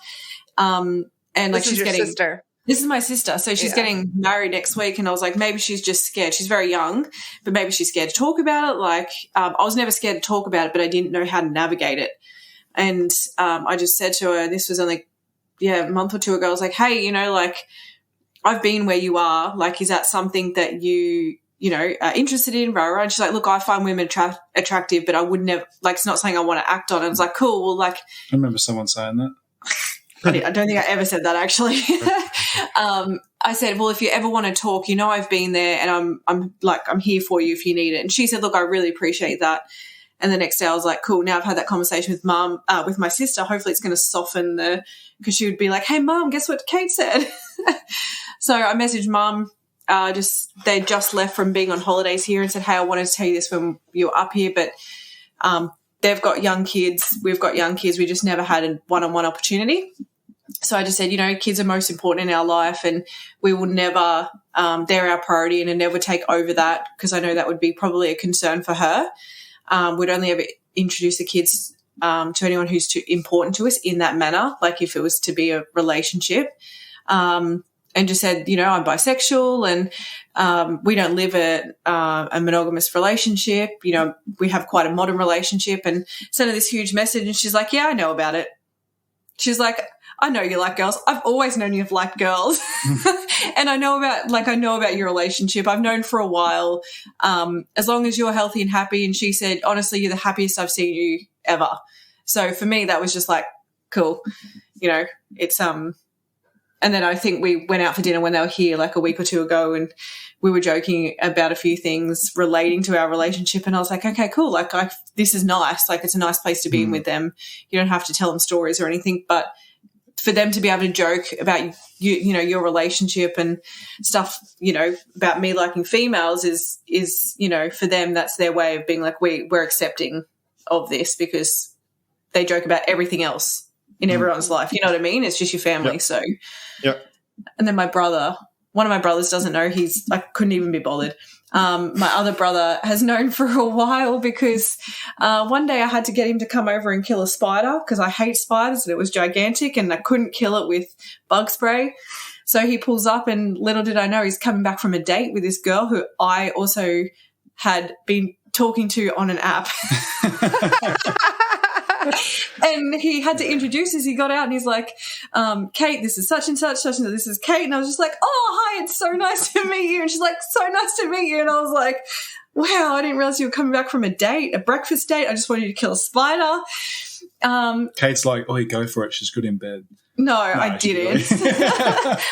And like, she's getting sister. This is my sister. So she's getting married next week. And I was like, maybe she's just scared. She's very young, but maybe she's scared to talk about it. Like, I was never scared to talk about it, but I didn't know how to navigate it. And I just said to her, this was only, a month or two ago, I was like, hey, you know, like, I've been where you are. Like, is that something that you know, are interested in? Rah, rah. And she's like, look, I find women attractive, but I would never, like, it's not something I want to act on. And I was like, cool. Well, like, I remember someone saying that. I don't think I ever said that, actually. I said, well, if you ever want to talk, you know, I've been there and I'm here for you if you need it. And she said, look, I really appreciate that. And the next day I was like, cool, now I've had that conversation with Mum, with my sister. Hopefully it's going to soften because she would be like, hey, Mum, guess what Kate said? So I messaged Mum. They just left from being on holidays here and said, hey, I wanted to tell you this when you were up here, but they've got young kids. We've got young kids. We just never had a one-on-one opportunity. So I just said, you know, kids are most important in our life and we will never, they're our priority and never take over that because I know that would be probably a concern for her. We'd only ever introduce the kids to anyone who's too important to us in that manner, like if it was to be a relationship. and just said, I'm bisexual and we don't live a monogamous relationship. We have quite a modern relationship, and sent her this huge message. And she's like, yeah, I know about it. She's like, I know you like girls. I've always known you've liked girls. And I know about your relationship. I've known for a while, as long as you're healthy and happy. And she said, honestly, you're the happiest I've seen you ever. So for me, that was just like, cool. It's, and then I think we went out for dinner when they were here like a week or two ago, and we were joking about a few things relating to our relationship. And I was like, okay, cool. Like, this is nice. Like, it's a nice place to be in with them. You don't have to tell them stories or anything, but for them to be able to joke about your relationship and stuff, about me liking females is, for them, that's their way of being like, we're accepting of this, because they joke about everything else in everyone's life. You know what I mean? It's just your family. Yep. So, yep. And then one of my brothers doesn't know. I couldn't even be bothered. My other brother has known for a while, because one day I had to get him to come over and kill a spider, because I hate spiders and it was gigantic and I couldn't kill it with bug spray. So he pulls up, and little did I know he's coming back from a date with this girl who I also had been talking to on an app. And he had to introduce us. He got out and he's like, Kate, this is such and such, and this is Kate. And I was just like, oh, hi, it's so nice to meet you. And she's like, so nice to meet you. And I was like, wow, I didn't realize you were coming back from a breakfast date. I just wanted you to kill a spider. Kate's like, oh, you go for it. She's good in bed. No, I didn't.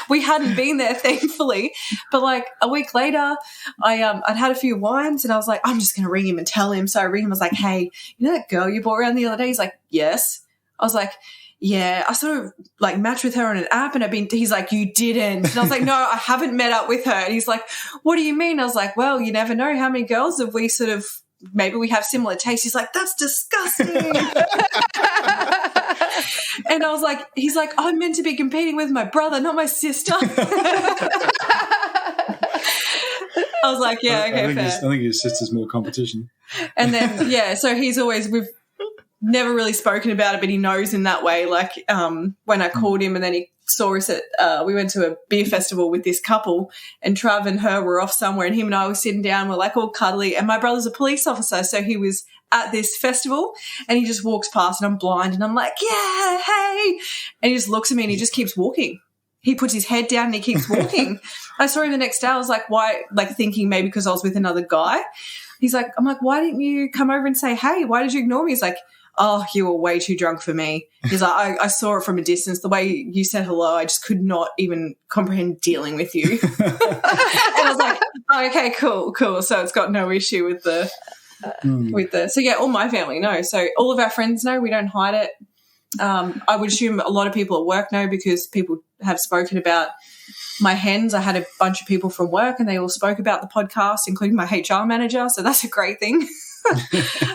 We hadn't been there, thankfully. But like a week later, I'd had a few wines and I was like, I'm just going to ring him and tell him. So I ring him. I was like, hey, you know that girl you brought around the other day? He's like, yes. I was like, yeah, I sort of like matched with her on an app, and he's like, you didn't. And I was like, no, I haven't met up with her. And he's like, what do you mean? I was like, well, you never know. How many girls have we sort of, maybe we have similar tastes. He's like, that's disgusting. And I was like, he's like, I'm meant to be competing with my brother, not my sister. I was like, yeah, okay, fair. I think his sister's more competition. And then, yeah, so we've never really spoken about it, but he knows in that way. Like when I called him and then he saw us at, we went to a beer festival with this couple, and Trav and her were off somewhere, and him and I were sitting down, we're like all cuddly, and my brother's a police officer, so he was at this festival, and he just walks past, and I'm blind, and I'm like, yeah, hey, and he just looks at me and he just keeps walking. He puts his head down and he keeps walking. I saw him the next day. I was like, why? Like thinking maybe because I was with another guy. He's like, I'm like, why didn't you come over and say, hey, why did you ignore me? He's like, oh, you were way too drunk for me. He's like, I saw it from a distance. The way you said hello, I just could not even comprehend dealing with you. And I was like, oh, okay, cool. So it's got no issue with so yeah, all my family know. So all of our friends know. We don't hide it. I would assume a lot of people at work know, because people have spoken about my hens. I had a bunch of people from work and they all spoke about the podcast, including my HR manager. So that's a great thing.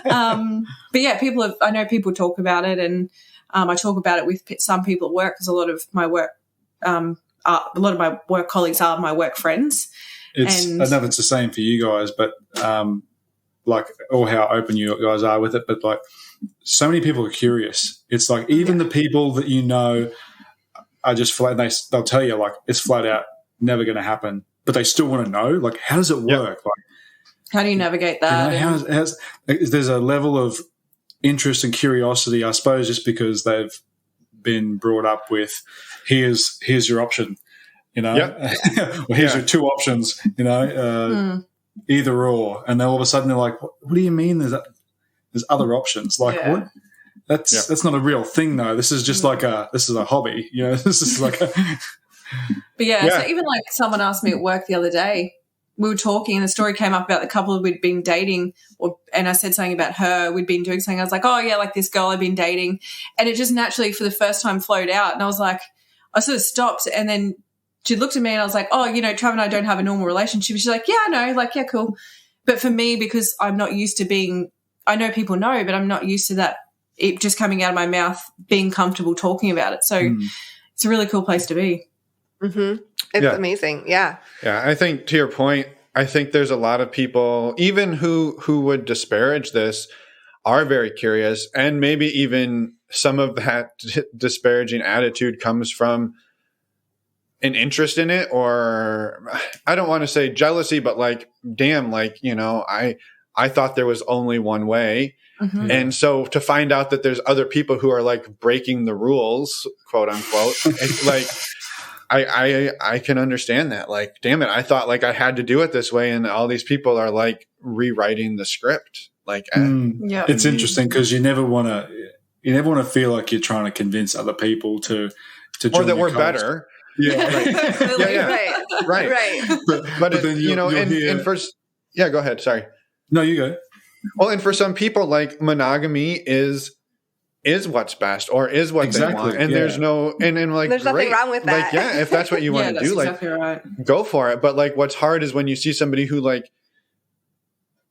But yeah, I know people talk about it, and I talk about it with some people at work, because a lot of my work colleagues are my work friends. I know it's the same for you guys, but like, or how open you guys are with it, but like so many people are curious. It's like even the people that you know are just flat. They'll tell you like it's flat out never going to happen, but they still want to know like how does it work? Like how do you navigate that? There's a level of interest and curiosity, I suppose, just because they've been brought up with here's your option, or here's your two options, either or, and then all of a sudden they're like, what do you mean there's other options? Like what? That's not a real thing though. This is just like this is a hobby, this is like a But so even like someone asked me at work the other day, we were talking and the story came up about the couple we'd been dating, and I said something about her. We'd been doing something. I was like, oh yeah, like this girl I've been dating, and it just naturally for the first time flowed out. And I was like, I sort of stopped, and then she looked at me and I was like, oh, Trav and I don't have a normal relationship. She's like, yeah, I know. Like, yeah, cool. But for me, because I'm not used to I know people know, but I'm not used to that, it just coming out of my mouth, being comfortable talking about it. So it's a really cool place to be. Mm-hmm. It's amazing. Yeah. Yeah. I think to your point, I think there's a lot of people, even who would disparage this, are very curious, and maybe even some of that disparaging attitude comes from an interest in it, or I don't want to say jealousy, but like, damn, like, you know, I thought there was only one way. Mm-hmm. And so to find out that there's other people who are like breaking the rules, quote unquote, it's like, I can understand that. Like, damn it, I thought like I had to do it this way, and all these people are like rewriting the script. Like, it's interesting because you never want to feel like you're trying to convince other people to or that we're better. Yeah, right. But then you know, and first, go ahead. Sorry. No, you go. Well, and for some people, like monogamy is what's best or is what they want, and there's no, and like there's nothing wrong with that. Like, if that's what you want to do, exactly like right. Go for it. But like, what's hard is when you see somebody who like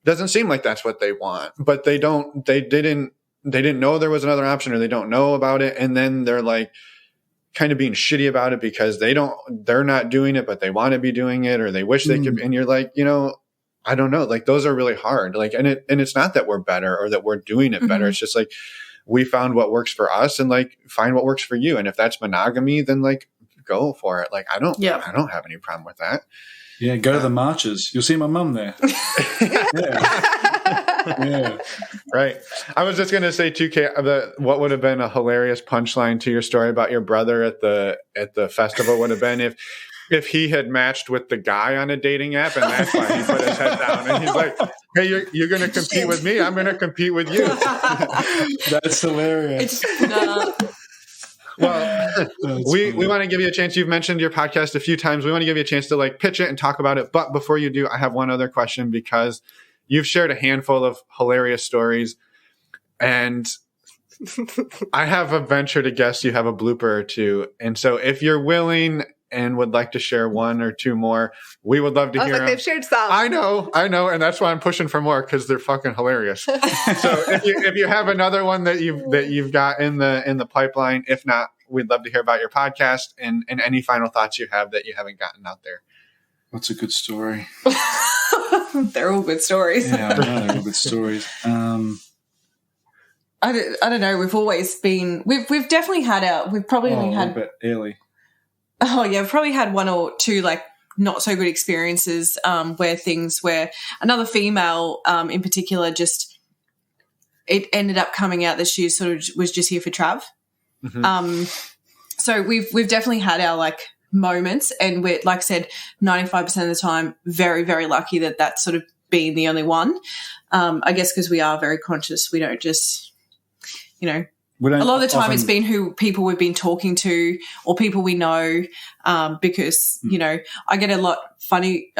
doesn't seem like that's what they want, but they didn't know there was another option, or they don't know about it, and then they're like kind of being shitty about it because they're not doing it, but they want to be doing it, or they wish they could. And you're like, you know, I don't know. Like, those are really hard. Like, and it's not that we're better or that we're doing it better. It's just like, we found what works for us, and like find what works for you. And if that's monogamy, then like go for it. Like, I don't have any problem with that. Yeah. Go to the marches. You'll see my mum there. Yeah. Right. I was just going to say, 2K, what would have been a hilarious punchline to your story about your brother at the festival would have been if he had matched with the guy on a dating app, and that's why he put his head down and he's like, hey, you're going to compete with me. I'm going to compete with you. That's hilarious. Well, we want to give you a chance. You've mentioned your podcast a few times. We want to give you a chance to like pitch it and talk about it. But before you do, I have one other question, because you've shared a handful of hilarious stories, and I have a venture to guess you have a blooper or two. And so if you're willing and would like to share one or two more, we would love to hear them. They've shared some. I know. And that's why I'm pushing for more, because they're fucking hilarious. So if you have another one that you've got in the pipeline, if not, we'd love to hear about your podcast and any final thoughts you have that you haven't gotten out there. What's a good story? They're all good stories. Yeah, I know, they're all good stories. I don't know. We've always been. We've definitely had we've probably only had. Early. Oh yeah, we've probably had one or two like not so good experiences where another female in particular just it ended up coming out that she sort of was just here for Trav. Mm-hmm. So we've definitely had our like moments, and we're, like I said, 95% of the time very, very lucky that that's sort of been the only one. I guess because we are very conscious. We don't just, you know, a lot of the time it's been who people we've been talking to or people we know, because, you know, I get funny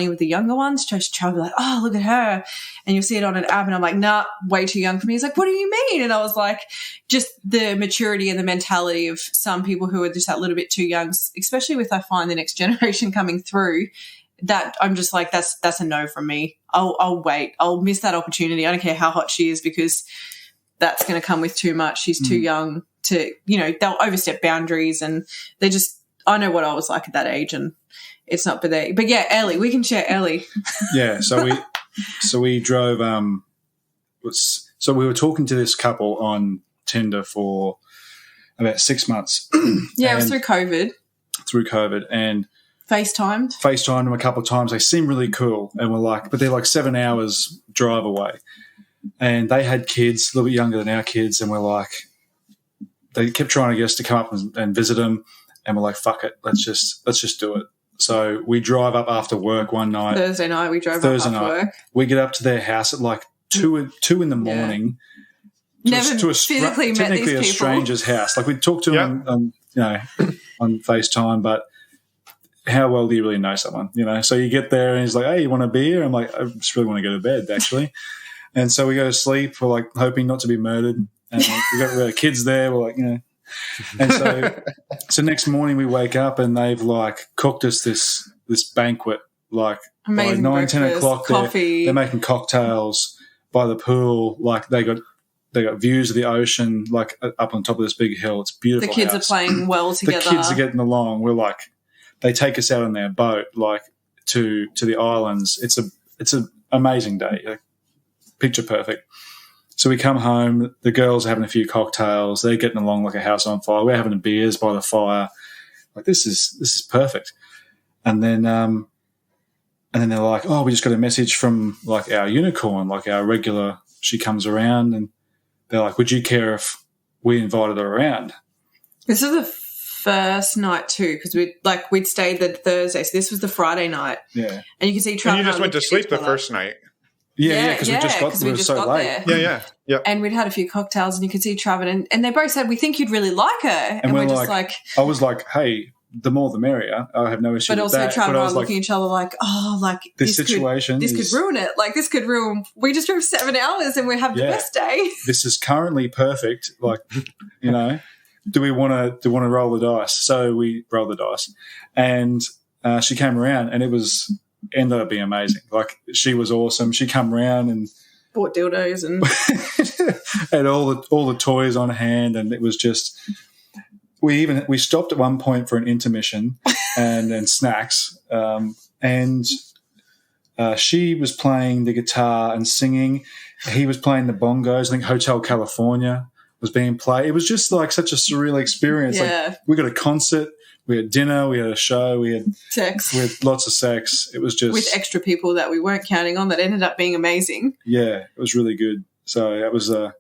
with the younger ones, just try to be like, oh, look at her. And you'll see it on an app and I'm like, nah, way too young for me. He's like, what do you mean? And I was like, just the maturity and the mentality of some people who are just that little bit too young, especially with, I find, the next generation coming through, that I'm just like, that's a no from me. I'll wait. I'll miss that opportunity. I don't care how hot she is, because that's going to come with too much. She's too young to, you know, they'll overstep boundaries, and they just, I know what I was like at that age, and it's not for there. But yeah, Ellie, we can share Ellie. Yeah. So we drove, so we were talking to this couple on Tinder for about 6 months. Yeah, it was through COVID. And FaceTimed them a couple of times. They seem really cool. And we're like, but they're like 7 hours drive away. And they had kids a little bit younger than our kids, and we're like, they kept trying to get us to come up and visit them, and we're like, fuck it, let's just do it. So we drive up after work one night. Thursday night, we drove up after work. We get up to their house at like 2 in the morning. Never physically met these people. A stranger's house. Like, we talked to them on FaceTime, but how well do you really know someone? You know, so you get there and he's like, hey, you want a beer? I'm like, I just really want to go to bed, actually. And so we go to sleep. We're like hoping not to be murdered. And we got our kids there. We're like, you know. And so next morning we wake up and they've like cooked us this banquet, like amazing by 9, 10 o'clock. Coffee. They're making cocktails by the pool. Like they got views of the ocean, like up on top of this big hill. It's beautiful. The kids house. Are playing well together. The kids are getting along. We're like, they take us out on their boat, like to the islands. It's an amazing day. Like, picture perfect. So we come home, the girls are having a few cocktails, they're getting along like a house on fire. We're having beers by the fire. Like, this is perfect. And then they're like, oh, we just got a message from like our unicorn, like our regular. She comes around, and they're like, would you care if we invited her around? This was the first night too, because we'd stayed the Thursday, so this was the Friday night. Yeah, and you can see. And you just went to sleep the first night. Yeah, because we just got late. There. Yeah. And we'd had a few cocktails, and you could see Travis, and they both said, we think you'd really like her. And we're just like, I was like, hey, the more the merrier. I have no issue with that. But also Travis and I were looking at each other like, oh, like this situation. This could ruin it. Like, this could ruin. We just drove 7 hours and we have the best day. This is currently perfect. Like, you know, do we want to roll the dice? So we rolled the dice, and she came around, and it ended up being amazing. Like, she was awesome. She come around and bought dildos and had all the toys on hand, and it was just. We stopped at one point for an intermission and snacks, and she was playing the guitar and singing. He was playing the bongos. I think Hotel California was being played. It was just like such a surreal experience. Yeah. Like, we got a concert, we had dinner, we had a show, we had sex. We had lots of sex. It was just with extra people that we weren't counting on that ended up being amazing. Yeah, it was really good. So that was a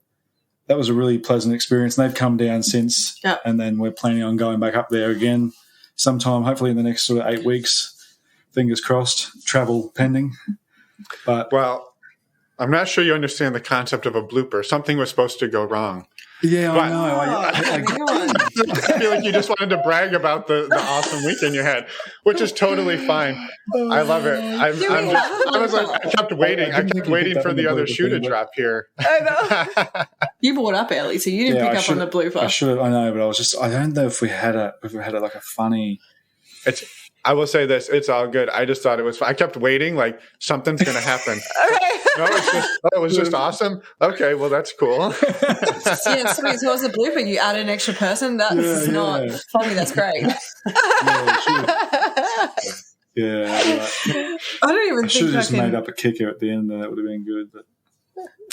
really pleasant experience. And they've come down since, and then we're planning on going back up there again sometime, hopefully in the next sort of 8 weeks. Fingers crossed, travel pending. But well, I'm not sure you understand the concept of a blooper. Something was supposed to go wrong. Yeah, I know. I feel like you just wanted to brag about the awesome weekend you had, which is totally fine. I love it. I kept waiting for the other shoe to drop here. I know. You brought up Ellie, so you didn't pick up on the blooper. I should have. I know, but I don't know if we had like a funny. I will say this: it's all good. I just thought it was. I kept waiting, like something's going to happen. No, it was just awesome. Okay, well that's cool. Yeah, sweet. So it was a blooper. You added an extra person. That's not funny. That's great. I don't even think should have just made up a kicker at the end, and that would have been good. But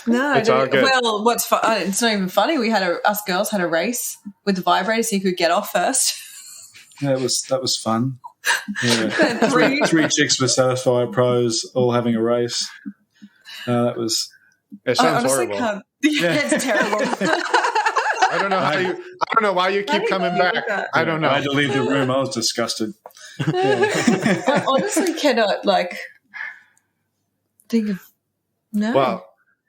no, it's all good. Well, what's it's not even funny. Us girls had a race with the vibrator, so you could get off first. Yeah, that was fun. Yeah. three chicks were satisfied pros all having a race. That was. It sounds horrible. It's terrible. I don't know why you keep coming back. I don't know. I had to leave the room. I was disgusted. I honestly cannot think of no. Well,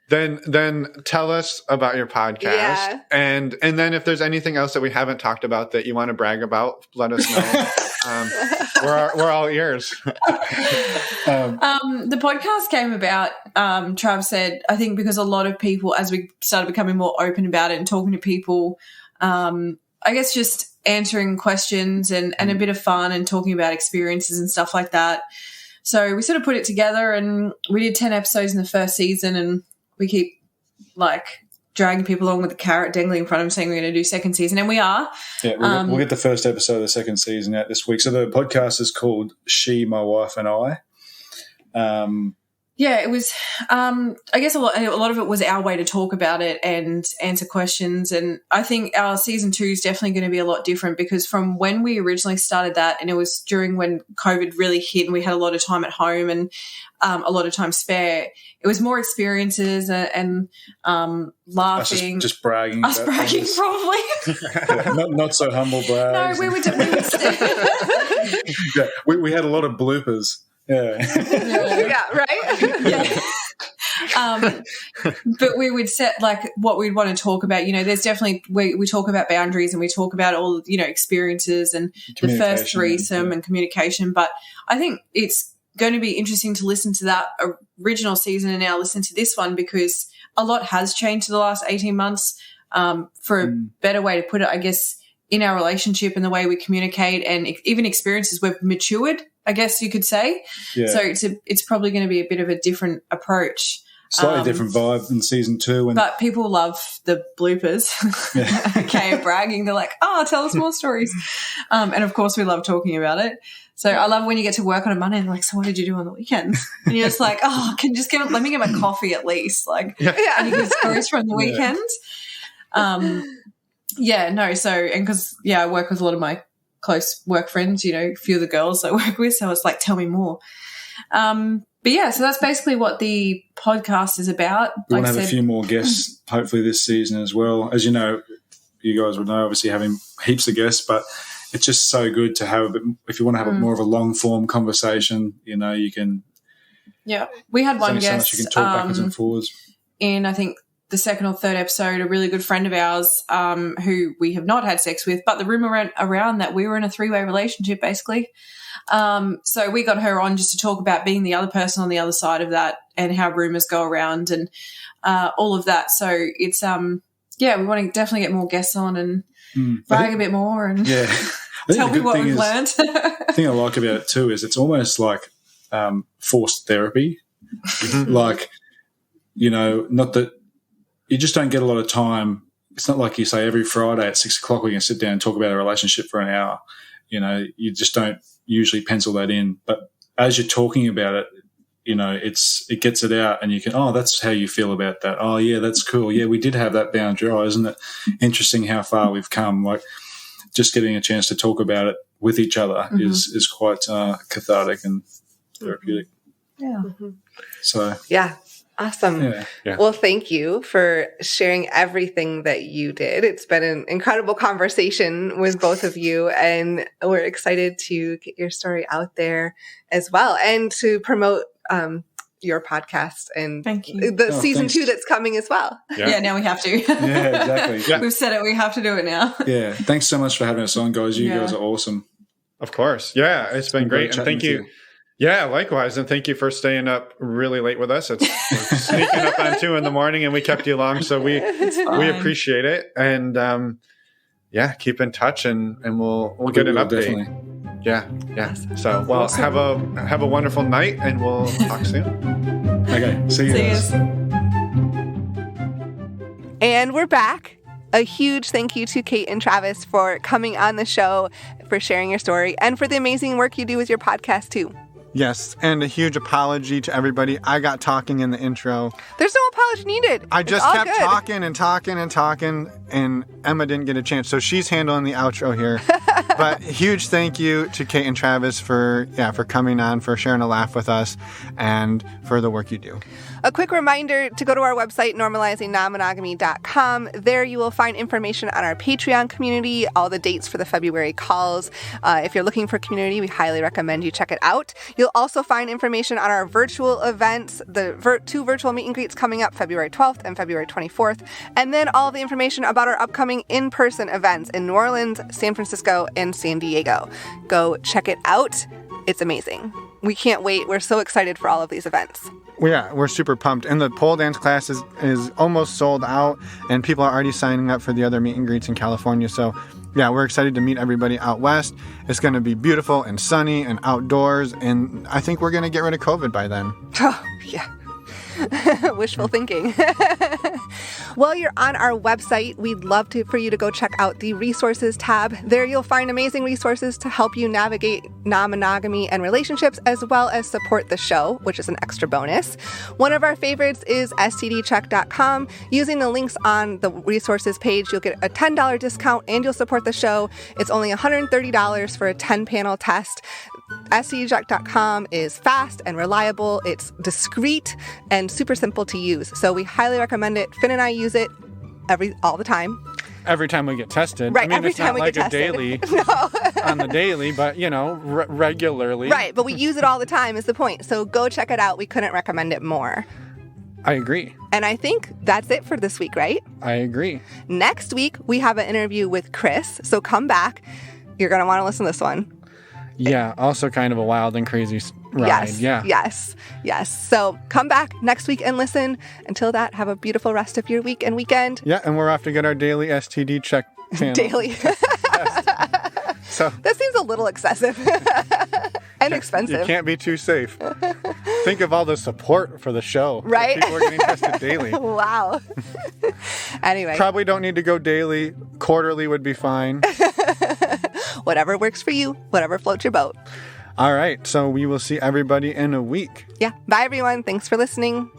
then tell us about your podcast, and then if there's anything else that we haven't talked about that you want to brag about, let us know. We're all ears. The podcast came about, Trav said, I think because a lot of people, as we started becoming more open about it and talking to people, I guess just answering questions and a bit of fun and talking about experiences and stuff like that. So we sort of put it together, and we did 10 episodes in the first season, and we keep dragging people along with the carrot dangling in front of them saying we're going to do second season, and we are. Yeah, we'll get the first episode of the second season out this week. So the podcast is called She, My Wife and I. It was, I guess a lot of it was our way to talk about it and answer questions. And I think our season 2 is definitely going to be a lot different, because from when we originally started that, and it was during when COVID really hit and we had a lot of time at home and a lot of time spare, it was more experiences and laughing. Just bragging. Us bragging, probably. not so humble brags. No, we would we had a lot of bloopers. Yeah. Right. But we would set what we'd want to talk about. There's definitely we talk about boundaries, and we talk about all experiences and the first threesome and communication. But I think it's going to be interesting to listen to that original season and now listen to this one, because a lot has changed in the last 18 months. For a better way to put it, I guess, in our relationship and the way we communicate, and even experiences, we've matured, I guess you could say. Yeah. So it's probably going to be a bit of a different approach. Slightly different vibe in season 2. But people love the bloopers. Okay, bragging. They're like, tell us more stories. And, of course, we love talking about it. So I love when you get to work on a Monday and they're like, so what did you do on the weekend? And you're just like, let me get my coffee at least. And you get stories from the weekend. So, and because, I work with a lot of my close work friends, a few of the girls I work with. So it's like, tell me more. But yeah, so that's basically what the podcast is about. We want to have a few more guests, hopefully this season as well. As you know, you guys would know, obviously having heaps of guests, but it's just so good to have a bit, if you want to have more of a long form conversation, you can. Yeah, we had one guest. So much you can talk backwards and forwards. In, I think, the second or third episode, a really good friend of ours who we have not had sex with, but the rumor went around that we were in a 3-way relationship, basically. So we got her on just to talk about being the other person on the other side of that and how rumors go around and all of that. So it's, we want to definitely get more guests on and brag a bit more and tell me what we've learned. The thing I like about it too is it's almost like forced therapy. Like, not that you just don't get a lot of time. It's not like you say every Friday at 6 o'clock we can sit down and talk about a relationship for an hour. You just don't usually pencil that in. But as you're talking about it, it gets it out and you can, that's how you feel about that. Oh, yeah, that's cool. Yeah, we did have that boundary. Oh, isn't it interesting how far we've come? Like just getting a chance to talk about it with each other is quite cathartic and therapeutic. Yeah. So. Yeah. Awesome. Yeah. Well, thank you for sharing everything that you did. It's been an incredible conversation with both of you, and we're excited to get your story out there as well and to promote your podcast and thank you. The season 2 that's coming as well. Yeah, now we have to. Yeah, exactly. Yeah. We've said it. We have to do it now. Yeah. Thanks so much for having us on, guys. You guys are awesome. Of course. Yeah, it's been great. And thank you. Yeah, likewise. And thank you for staying up really late with us. We're sneaking up on 2 a.m. and we kept you long. So we appreciate it. And keep in touch and we'll get an update. Definitely. Yeah. Awesome. So, well, awesome. have a wonderful night and we'll talk soon. Okay. See you guys. And we're back. A huge thank you to Kate and Travis for coming on the show, for sharing your story, and for the amazing work you do with your podcast too. Yes, and a huge apology to everybody. I got talking in the intro. There's no apology needed. I just kept talking, and Emma didn't get a chance, so she's handling the outro here. But huge thank you to Kate and Travis for coming on, for sharing a laugh with us, and for the work you do. A quick reminder to go to our website, normalizingnonmonogamy.com. There you will find information on our Patreon community, all the dates for the February calls. If you're looking for community, we highly recommend you check it out. You'll also find information on our virtual events, the 2 virtual meet and greets coming up February 12th and February 24th, and then all the information about our upcoming in-person events in New Orleans, San Francisco, and San Diego. Go check it out. It's amazing. We can't wait. We're so excited for all of these events. Yeah, we're super pumped. And the pole dance class is almost sold out, and people are already signing up for the other meet and greets in California. So, yeah, we're excited to meet everybody out west. It's going to be beautiful and sunny and outdoors, and I think we're going to get rid of COVID by then. Oh, yeah. Wishful thinking. While you're on our website, we'd love for you to go check out the resources tab. There you'll find amazing resources to help you navigate non-monogamy and relationships, as well as support the show, which is an extra bonus. One of our favorites is stdcheck.com. Using the links on the resources page, you'll get a $10 discount and you'll support the show. It's only $130 for a 10-panel test. stdcheck.com is fast and reliable. It's discreet and super simple to use. So we highly recommend it. Finn and I use it all the time. Every time we get tested. Right, I mean, every it's time not we like get a tested. daily No. on the daily, but, regularly. Right, but we use it all the time is the point. So go check it out. We couldn't recommend it more. I agree. And I think that's it for this week, right? I agree. Next week, we have an interview with Chris. So come back. You're going to want to listen to this one. Yeah, also kind of a wild and crazy ride. Yes. So come back next week and listen. Until that, have a beautiful rest of your week and weekend. Yeah, and we're off to get our daily STD check panel. Daily. So that seems a little excessive and expensive. You can't be too safe. Think of all the support for the show. Right? People are getting tested daily. Wow. Anyway. Probably don't need to go daily. Quarterly would be fine. Whatever works for you. Whatever floats your boat. All right. So we will see everybody in a week. Yeah. Bye, everyone. Thanks for listening.